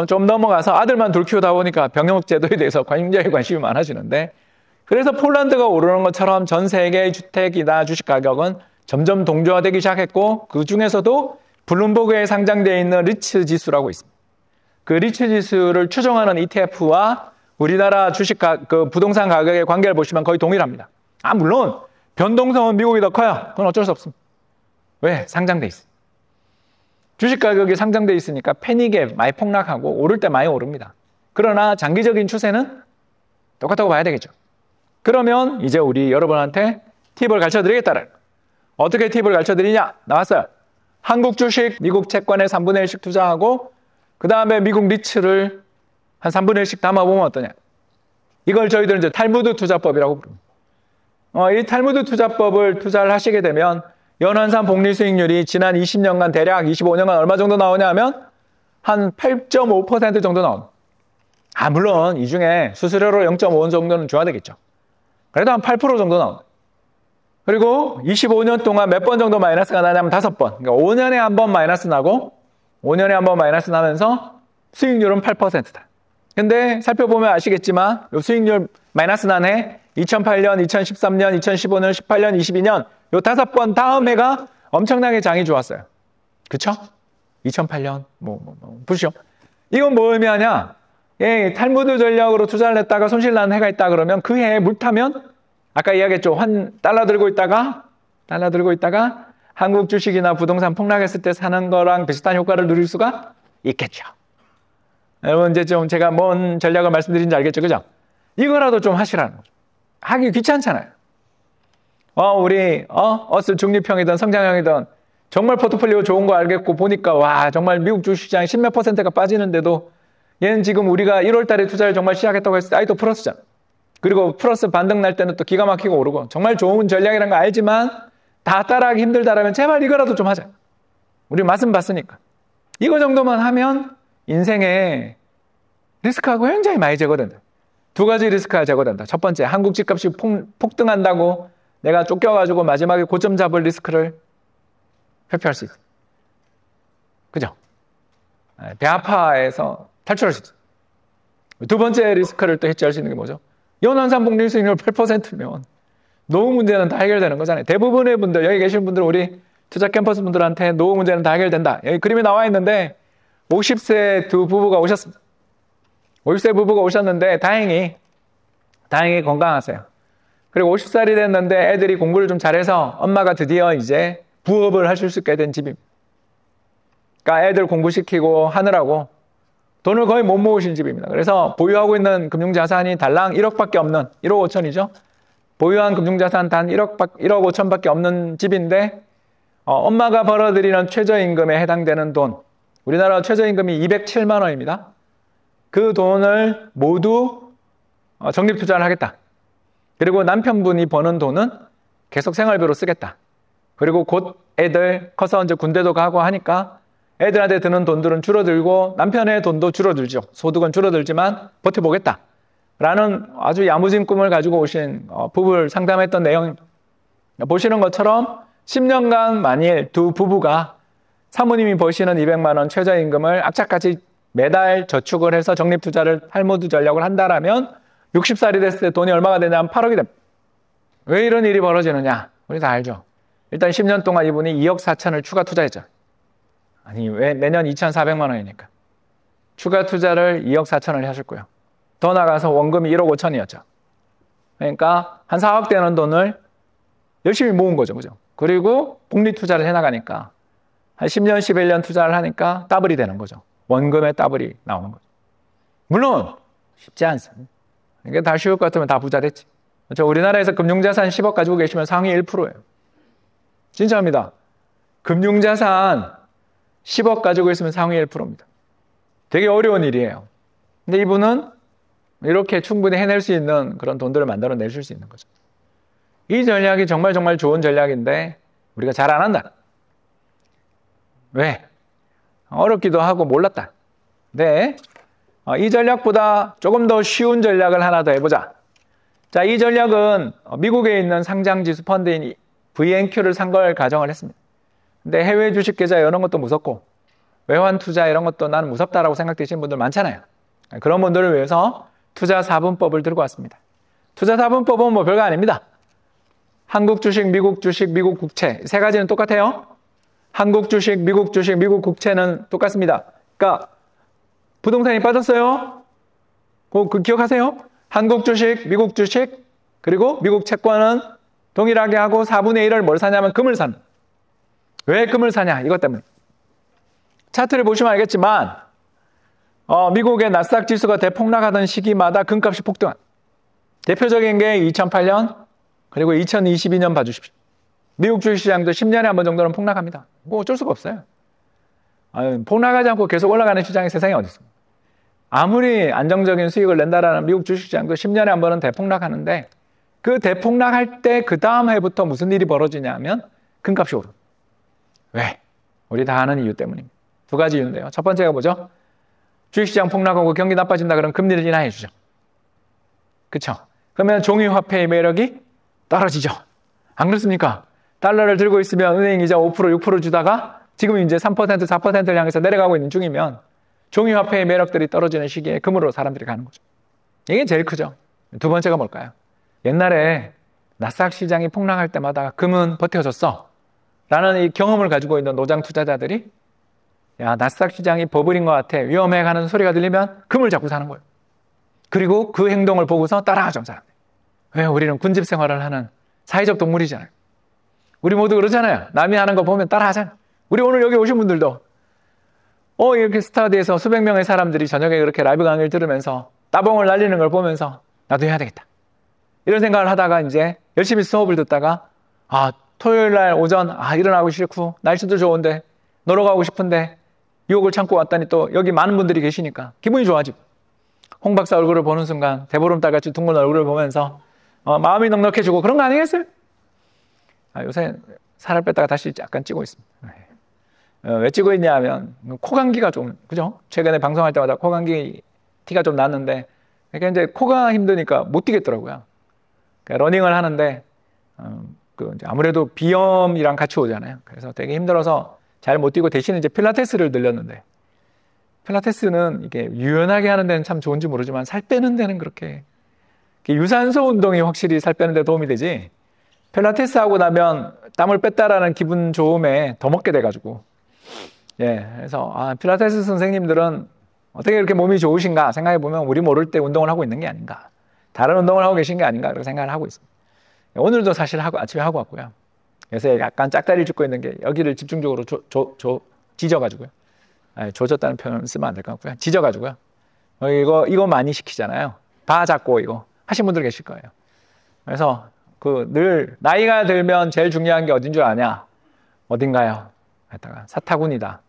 S1: 좀 넘어가서 아들만 둘 키우다 보니까 병역제도에 대해서 굉장히 관심이 많아지는데, 그래서 폴란드가 오르는 것처럼 전 세계의 주택이나 주식 가격은 점점 동조화되기 시작했고, 그 중에서도 블룸버그에 상장되어 있는 리츠 지수라고 있습니다. 그 리츠 지수를 추정하는 ETF와 우리나라 주식 그 부동산 가격의 관계를 보시면 거의 동일합니다. 물론 변동성은 미국이 더 커요. 그건 어쩔 수 없습니다. 왜? 상장돼 있어요. 주식 가격이 상장돼 있으니까 패닉에 많이 폭락하고 오를 때 많이 오릅니다. 그러나 장기적인 추세는 똑같다고 봐야 되겠죠. 그러면 이제 우리 여러분한테 팁을 가르쳐드리겠다는 거예요. 어떻게 팁을 가르쳐드리냐? 나왔어요. 한국 주식, 미국 채권에 3분의 1씩 투자하고 그 다음에 미국 리츠를 한 3분의 1씩 담아보면 어떠냐? 이걸 저희들은 이제 탈무드 투자법이라고 부릅니다. 이 탈무드 투자법을 투자를 하시게 되면 연환산 복리 수익률이 지난 20년간 대략 25년간 얼마 정도 나오냐 하면 한 8.5% 정도 나옵니다. 물론 이 중에 수수료로 0.5 정도는 줘야 되겠죠. 그래도 한 8% 정도 나옵니다. 그리고 25년 동안 몇 번 정도 마이너스가 나냐면 5번. 그러니까 5년에 한 번 마이너스 나고 5년에 한 번 마이너스 나면서 수익률은 8%다. 근데 살펴보면 아시겠지만 이 수익률 마이너스 난 해 2008년, 2013년, 2015년, 18년, 22년 요 5번 다음 해가 엄청나게 장이 좋았어요. 그쵸? 2008년 보시죠. 이건 뭐 의미하냐? 탈무드 전략으로 투자를 했다가 손실 나는 해가 있다 그러면 그 해에 물타면 아까 이야기했죠. 달러 들고 있다가 한국 주식이나 부동산 폭락했을 때 사는 거랑 비슷한 효과를 누릴 수가 있겠죠. 여러분 이제 좀 제가 뭔 전략을 말씀드린지 알겠죠? 그죠? 이거라도 좀 하시라는 거죠. 하기 귀찮잖아요. 우리 어스 중립형이든 성장형이든 정말 포트폴리오 좋은 거 알겠고 보니까 와 정말 미국 주식시장이 10몇 %가 빠지는데도 얘는 지금 우리가 1월 달에 투자를 정말 시작했다고 했을 때 아직도 플러스잖아. 그리고 플러스 반등 날 때는 또 기가 막히고 오르고 정말 좋은 전략이라는 거 알지만 다 따라하기 힘들다라면 제발 이거라도 좀 하자. 우리 맛은 봤으니까. 이거 정도만 하면 인생에 리스크하고 굉장히 많이 제거된다. 두 가지 리스크가 제거된다. 첫 번째, 한국 집값이 폭등한다고 내가 쫓겨가지고 마지막에 고점 잡을 리스크를 회피할 수 있다. 그죠? 대아파에서 탈출할 수 있다. 두 번째 리스크를 또 해지할 수 있는 게 뭐죠? 연환산 복리 수익률 8%면 노후 문제는 다 해결되는 거잖아요. 대부분의 분들, 여기 계신 분들, 우리 투자 캠퍼스 분들한테 노후 문제는 다 해결된다. 여기 그림이 나와 있는데 50세 두 부부가 오셨습니다. 50세 부부가 오셨는데 다행히 건강하세요. 그리고 50살이 됐는데 애들이 공부를 좀 잘해서 엄마가 드디어 이제 부업을 하실 수 있게 된 집입니다. 그러니까 애들 공부시키고 하느라고 돈을 거의 못 모으신 집입니다. 그래서 보유하고 있는 금융자산이 달랑 1억밖에 없는 1억 5천이죠. 보유한 금융자산 단 1억 5천밖에 없는 집인데 엄마가 벌어들이는 최저임금에 해당되는 돈, 우리나라 최저임금이 207만 원입니다. 그 돈을 모두 적립투자를 하겠다. 그리고 남편분이 버는 돈은 계속 생활비로 쓰겠다. 그리고 곧 애들 커서 이제 군대도 가고 하니까 애들한테 드는 돈들은 줄어들고 남편의 돈도 줄어들죠. 소득은 줄어들지만 버텨보겠다. 라는 아주 야무진 꿈을 가지고 오신 부부를 상담했던 내용. 보시는 것처럼 10년간 만일 두 부부가 사모님이 버시는 200만 원 최저임금을 악착같이 매달 저축을 해서 적립투자를 탈무드 전략을 한다라면 60살이 됐을 때 돈이 얼마가 되냐면 8억이 됩니다. 왜 이런 일이 벌어지느냐? 우리 다 알죠. 일단 10년 동안 이분이 2억 4천을 추가 투자했죠. 아니 왜 매년 2,400만 원이니까. 추가 투자를 2억 4천을 하셨고요. 더 나가서 원금이 1억 5천이었죠. 그러니까 한 4억 되는 돈을 열심히 모은 거죠. 그죠? 그리고 복리 투자를 해나가니까 한 10년, 11년 투자를 하니까 더블이 되는 거죠. 원금의 더블이 나오는 거죠. 물론 쉽지 않습니다. 이게 다 쉬울 것 같으면 다 부자 됐지. 그렇죠? 우리나라에서 금융자산 10억 가지고 계시면 상위 1%예요. 진짜입니다. 금융자산 10억 가지고 있으면 상위 1%입니다. 되게 어려운 일이에요. 근데 이분은 이렇게 충분히 해낼 수 있는 그런 돈들을 만들어 내실 수 있는 거죠. 이 전략이 정말 좋은 전략인데 우리가 잘 안 한다. 왜? 어렵기도 하고 몰랐다. 네. 이 전략보다 조금 더 쉬운 전략을 하나 더 해보자. 자, 이 전략은 미국에 있는 상장지수 펀드인 VNQ를 산 걸 가정을 했습니다. 근데 해외 주식 계좌 이런 것도 무섭고 외환 투자 이런 것도 나는 무섭다라고 생각되시는 분들 많잖아요. 그런 분들을 위해서 투자 4분법을 들고 왔습니다. 투자 4분법은 뭐 별거 아닙니다. 한국 주식, 미국 국채 세 가지는 똑같아요. 한국 주식, 미국 국채는 똑같습니다. 그러니까 부동산이 빠졌어요. 그 기억하세요? 한국 주식, 미국 주식, 그리고 미국 채권은 동일하게 하고 4분의 1을 뭘 사냐면 금을 사는. 왜 금을 사냐? 이것 때문에. 차트를 보시면 알겠지만 미국의 나스닥 지수가 대폭락하던 시기마다 금값이 폭등한 대표적인 게 2008년 그리고 2022년 봐주십시오. 미국 주식시장도 10년에 한 번 정도는 폭락합니다. 뭐 어쩔 수가 없어요. 폭락하지 않고 계속 올라가는 시장이 세상에 어디 있습니까? 아무리 안정적인 수익을 낸다라는 미국 주식시장도 10년에 한 번은 대폭락하는데 그 대폭락할 때 그 다음 해부터 무슨 일이 벌어지냐면 금값이 오릅니다. 왜? 우리 다 아는 이유 때문입니다. 두 가지 이유인데요. 첫 번째가 뭐죠? 주식시장 폭락하고 경기 나빠진다 그러면 금리를 인하해 주죠. 그렇죠? 그러면 종이화폐의 매력이 떨어지죠. 안 그렇습니까? 달러를 들고 있으면 은행 이자 5%, 6% 주다가 지금 이제 3%, 4%를 향해서 내려가고 있는 중이면 종이화폐의 매력들이 떨어지는 시기에 금으로 사람들이 가는 거죠. 이게 제일 크죠. 두 번째가 뭘까요? 옛날에 나스닥 시장이 폭락할 때마다 금은 버텨줬어 라는 이 경험을 가지고 있는 노장 투자자들이 야, 나스닥 시장이 버블인 것 같아, 위험해 가는 소리가 들리면 금을 잡고 사는 거예요. 그리고 그 행동을 보고서 따라하죠, 사람들. 왜? 우리는 군집 생활을 하는 사회적 동물이잖아요. 우리 모두 그러잖아요. 남이 하는 거 보면 따라하잖아요. 우리 오늘 여기 오신 분들도 이렇게 스타디에서 수백 명의 사람들이 저녁에 그렇게 라이브 강의를 들으면서 따봉을 날리는 걸 보면서 나도 해야 되겠다, 이런 생각을 하다가 이제 열심히 수업을 듣다가 토요일 날 오전 일어나고 싫고 날씨도 좋은데 놀러 가고 싶은데 유혹을 참고 왔더니 또 여기 많은 분들이 계시니까 기분이 좋아지고 홍 박사 얼굴을 보는 순간 대보름달같이 둥근 얼굴을 보면서 마음이 넉넉해지고 그런 거 아니겠어요? 요새 살을 뺐다가 다시 약간 찌고 있습니다. 왜 찌고 있냐 하면 코감기가 좀, 그죠? 최근에 방송할 때마다 코감기 티가 좀 났는데 그러니까 이제 코가 힘드니까 못 뛰겠더라고요. 그러니까 러닝을 하는데 이제 아무래도 비염이랑 같이 오잖아요. 그래서 되게 힘들어서 잘 못 뛰고 대신 이제 필라테스를 늘렸는데 필라테스는 이게 유연하게 하는 데는 참 좋은지 모르지만 살 빼는 데는 그렇게 유산소 운동이 확실히 살 빼는 데 도움이 되지, 필라테스 하고 나면 땀을 뺐다라는 기분 좋음에 더 먹게 돼가지고 그래서 필라테스 선생님들은 어떻게 이렇게 몸이 좋으신가 생각해보면 우리 모를 때 운동을 하고 있는 게 아닌가, 다른 운동을 하고 계신 게 아닌가 그렇게 생각을 하고 있습니다. 오늘도 사실 아침에 하고 왔고요. 그래서 약간 짝다리를 짚고 있는 게 여기를 집중적으로 지져가지고요. 조졌다는 표현을 쓰면 안 될 것 같고요. 지져가지고요. 이거 많이 시키잖아요. 바 잡고 이거 하신 분들 계실 거예요. 그래서 늘 나이가 들면 제일 중요한 게 어딘 줄 아냐? 어딘가요? 했다가 사타구니다.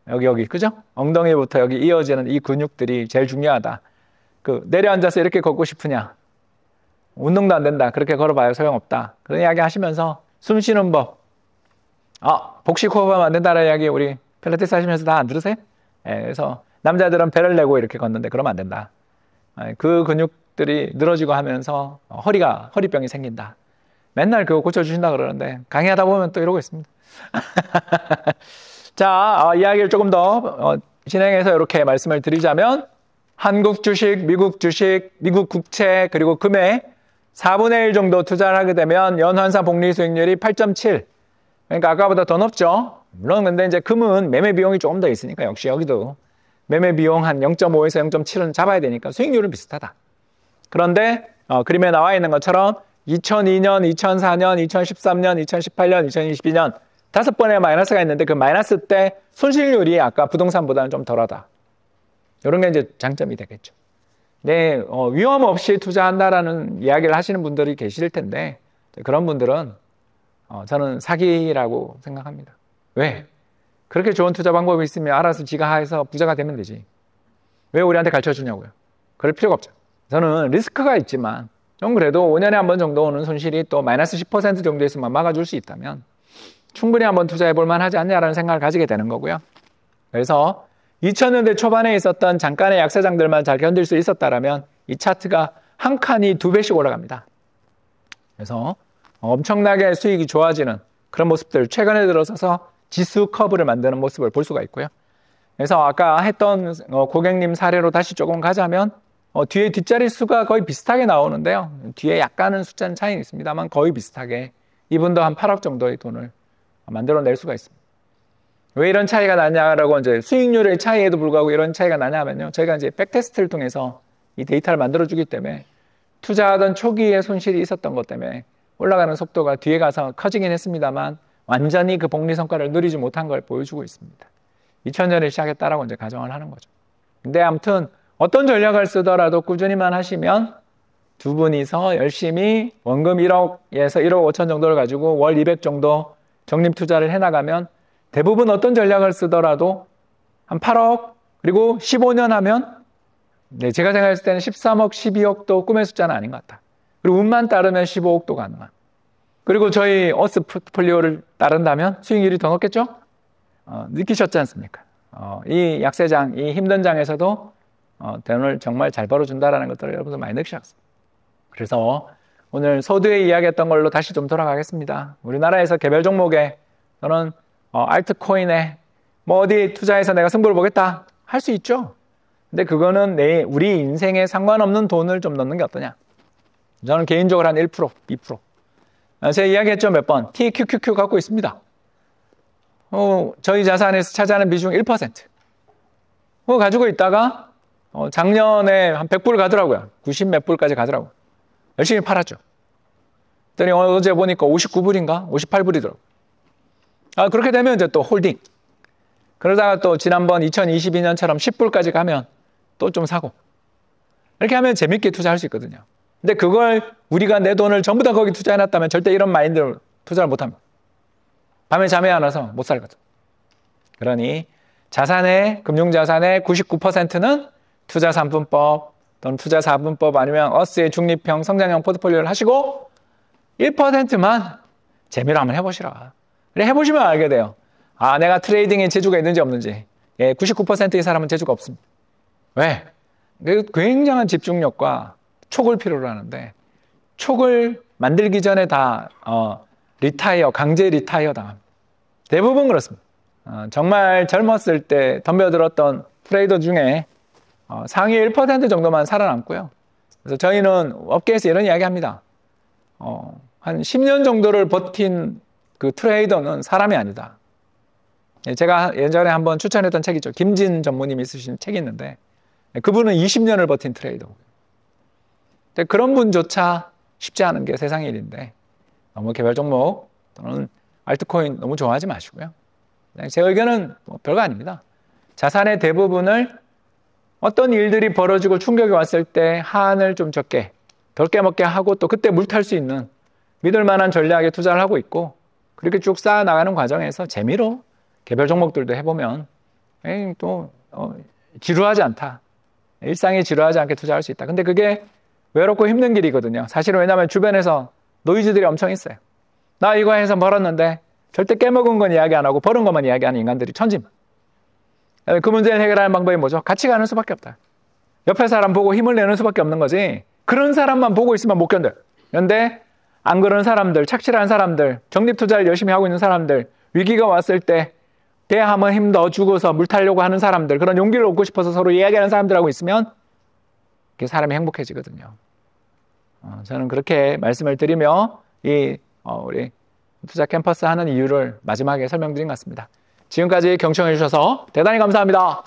S1: 여기 그죠? 엉덩이부터 여기 이어지는 이 근육들이 제일 중요하다. 내려앉아서 이렇게 걷고 싶으냐? 운동도 안 된다. 그렇게 걸어봐요. 소용없다. 그런 이야기 하시면서 숨 쉬는 법. 복식 호흡하면 안 된다는 이야기 우리 필라테스 하시면서 다 안 들으세요? 그래서 남자들은 배를 내고 이렇게 걷는데 그러면 안 된다. 그 근육들이 늘어지고 하면서 허리병이 생긴다. 맨날 그거 고쳐주신다 그러는데 강의하다 보면 또 이러고 있습니다. 자, 이야기를 조금 더 진행해서 이렇게 말씀을 드리자면 한국 주식, 미국 주식, 미국 국채 그리고 금에 4분의 1 정도 투자를 하게 되면 연환상 복리 수익률이 8.7. 그러니까 아까보다 더 높죠. 물론 근데 이제 금은 매매 비용이 조금 더 있으니까 역시 여기도 매매 비용 한 0.5에서 0.7은 잡아야 되니까 수익률은 비슷하다. 그런데 그림에 나와 있는 것처럼 2002년, 2004년, 2013년, 2018년, 2022년 5번의 마이너스가 있는데 그 마이너스 때 손실률이 아까 부동산보다는 좀 덜하다. 이런 게 이제 장점이 되겠죠. 네, 위험 없이 투자한다라는 이야기를 하시는 분들이 계실 텐데 그런 분들은 저는 사기라고 생각합니다. 왜? 그렇게 좋은 투자 방법이 있으면 알아서 지가 해서 부자가 되면 되지. 왜 우리한테 가르쳐주냐고요. 그럴 필요가 없죠. 저는 리스크가 있지만 좀 그래도 5년에 한 번 정도 오는 손실이 또 마이너스 10% 정도 있으면 막아줄 수 있다면 충분히 한번 투자해 볼 만하지 않냐라는 생각을 가지게 되는 거고요. 그래서 2000년대 초반에 있었던 잠깐의 약세장들만 잘 견딜 수 있었다면 이 차트가 한 칸이 2배씩 올라갑니다. 그래서 엄청나게 수익이 좋아지는 그런 모습들, 최근에 들어서서 지수 커브를 만드는 모습을 볼 수가 있고요. 그래서 아까 했던 고객님 사례로 다시 조금 가자면 뒤에 뒷자리 수가 거의 비슷하게 나오는데요. 뒤에 약간은 숫자는 차이는 있습니다만 거의 비슷하게 이분도 한 8억 정도의 돈을 만들어낼 수가 있습니다. 왜 이런 차이가 나냐라고 이제 수익률의 차이에도 불구하고 이런 차이가 나냐면요. 저희가 이제 백테스트를 통해서 이 데이터를 만들어주기 때문에 투자하던 초기에 손실이 있었던 것 때문에 올라가는 속도가 뒤에 가서 커지긴 했습니다만 완전히 그 복리 성과를 누리지 못한 걸 보여주고 있습니다. 2000년에 시작했다라고 이제 가정을 하는 거죠. 근데 아무튼 어떤 전략을 쓰더라도 꾸준히만 하시면 두 분이서 열심히 원금 1억에서 1억 5천 정도를 가지고 월 200 정도 적립 투자를 해나가면 대부분 어떤 전략을 쓰더라도 한 8억 그리고 15년 하면 제가 생각했을 때는 13억, 12억도 꿈의 숫자는 아닌 것 같다. 그리고 운만 따르면 15억도 가능한. 그리고 저희 어스 포트폴리오를 따른다면 수익률이 더 높겠죠? 느끼셨지 않습니까? 이 약세장, 이 힘든 장에서도 돈을 정말 잘 벌어준다라는 것들을 여러분들 많이 느끼셨습니다. 그래서 오늘 서두에 이야기했던 걸로 다시 좀 돌아가겠습니다. 우리나라에서 개별 종목에 또는 알트코인에 뭐 어디 투자해서 내가 승부를 보겠다 할 수 있죠. 근데 그거는 우리 인생에 상관없는 돈을 좀 넣는 게 어떠냐. 저는 개인적으로 한 1%, 2%. 제가 이야기했죠, 몇 번. TQQQ 갖고 있습니다. 저희 자산에서 차지하는 비중 1%. 그거 가지고 있다가 작년에 한 100불 가더라고요. 90 몇 불까지 가더라고요. 열심히 팔았죠. 그랬더니 어제 보니까 59불인가? 58불이더라고요. 그렇게 되면 이제 또 홀딩. 그러다가 또 지난번 2022년처럼 10불까지 가면 또 좀 사고. 이렇게 하면 재밌게 투자할 수 있거든요. 근데 그걸 우리가 내 돈을 전부 다 거기 투자해놨다면 절대 이런 마인드로 투자를 못합니다. 밤에 잠이 안 와서 못 살거든. 그러니 금융자산의 99%는 투자 3분법 또는 투자 4분법 아니면 어스의 중립형 성장형 포트폴리오를 하시고 1%만 재미로 한번 해보시라. 그래 해보시면 알게 돼요. 내가 트레이딩에 재주가 있는지 없는지. 99%의 사람은 재주가 없습니다. 왜? 굉장한 집중력과 촉을 필요로 하는데 촉을 만들기 전에 다 강제 리타이어 당합니다. 대부분 그렇습니다. 정말 젊었을 때 덤벼들었던 트레이더 중에 상위 1% 정도만 살아남고요. 그래서 저희는 업계에서 이런 이야기 합니다. 한 10년 정도를 버틴 그 트레이더는 사람이 아니다. 제가 예전에 한번 추천했던 책이죠. 김진 전무님이 쓰신 책이 있는데 그분은 20년을 버틴 트레이더고 그런 분조차 쉽지 않은 게 세상의 일인데 너무 개별 종목 또는 알트코인 너무 좋아하지 마시고요. 제 의견은 별거 아닙니다. 자산의 대부분을 어떤 일들이 벌어지고 충격이 왔을 때 한을 좀 적게 덜 깨먹게 하고 또 그때 물탈 수 있는 믿을 만한 전략에 투자를 하고 있고 그렇게 쭉 쌓아나가는 과정에서 재미로 개별 종목들도 해보면 또 지루하지 않다. 일상에 지루하지 않게 투자할 수 있다. 근데 그게 외롭고 힘든 길이거든요. 사실은 왜냐하면 주변에서 노이즈들이 엄청 있어요. 나 이거 해서 벌었는데 절대 깨먹은 건 이야기 안 하고 벌은 것만 이야기하는 인간들이 천지입니다. 그 문제를 해결하는 방법이 뭐죠? 같이 가는 수밖에 없다. 옆에 사람 보고 힘을 내는 수밖에 없는 거지 그런 사람만 보고 있으면 못 견뎌요. 그런데 안 그런 사람들, 착실한 사람들, 적립투자를 열심히 하고 있는 사람들, 위기가 왔을 때 배 한번 힘 넣어주고서 물 타려고 하는 사람들, 그런 용기를 얻고 싶어서 서로 이야기하는 사람들하고 있으면 사람이 행복해지거든요. 저는 그렇게 말씀을 드리며 우리 투자 캠퍼스 하는 이유를 마지막에 설명드린 것 같습니다. 지금까지 경청해 주셔서 대단히 감사합니다.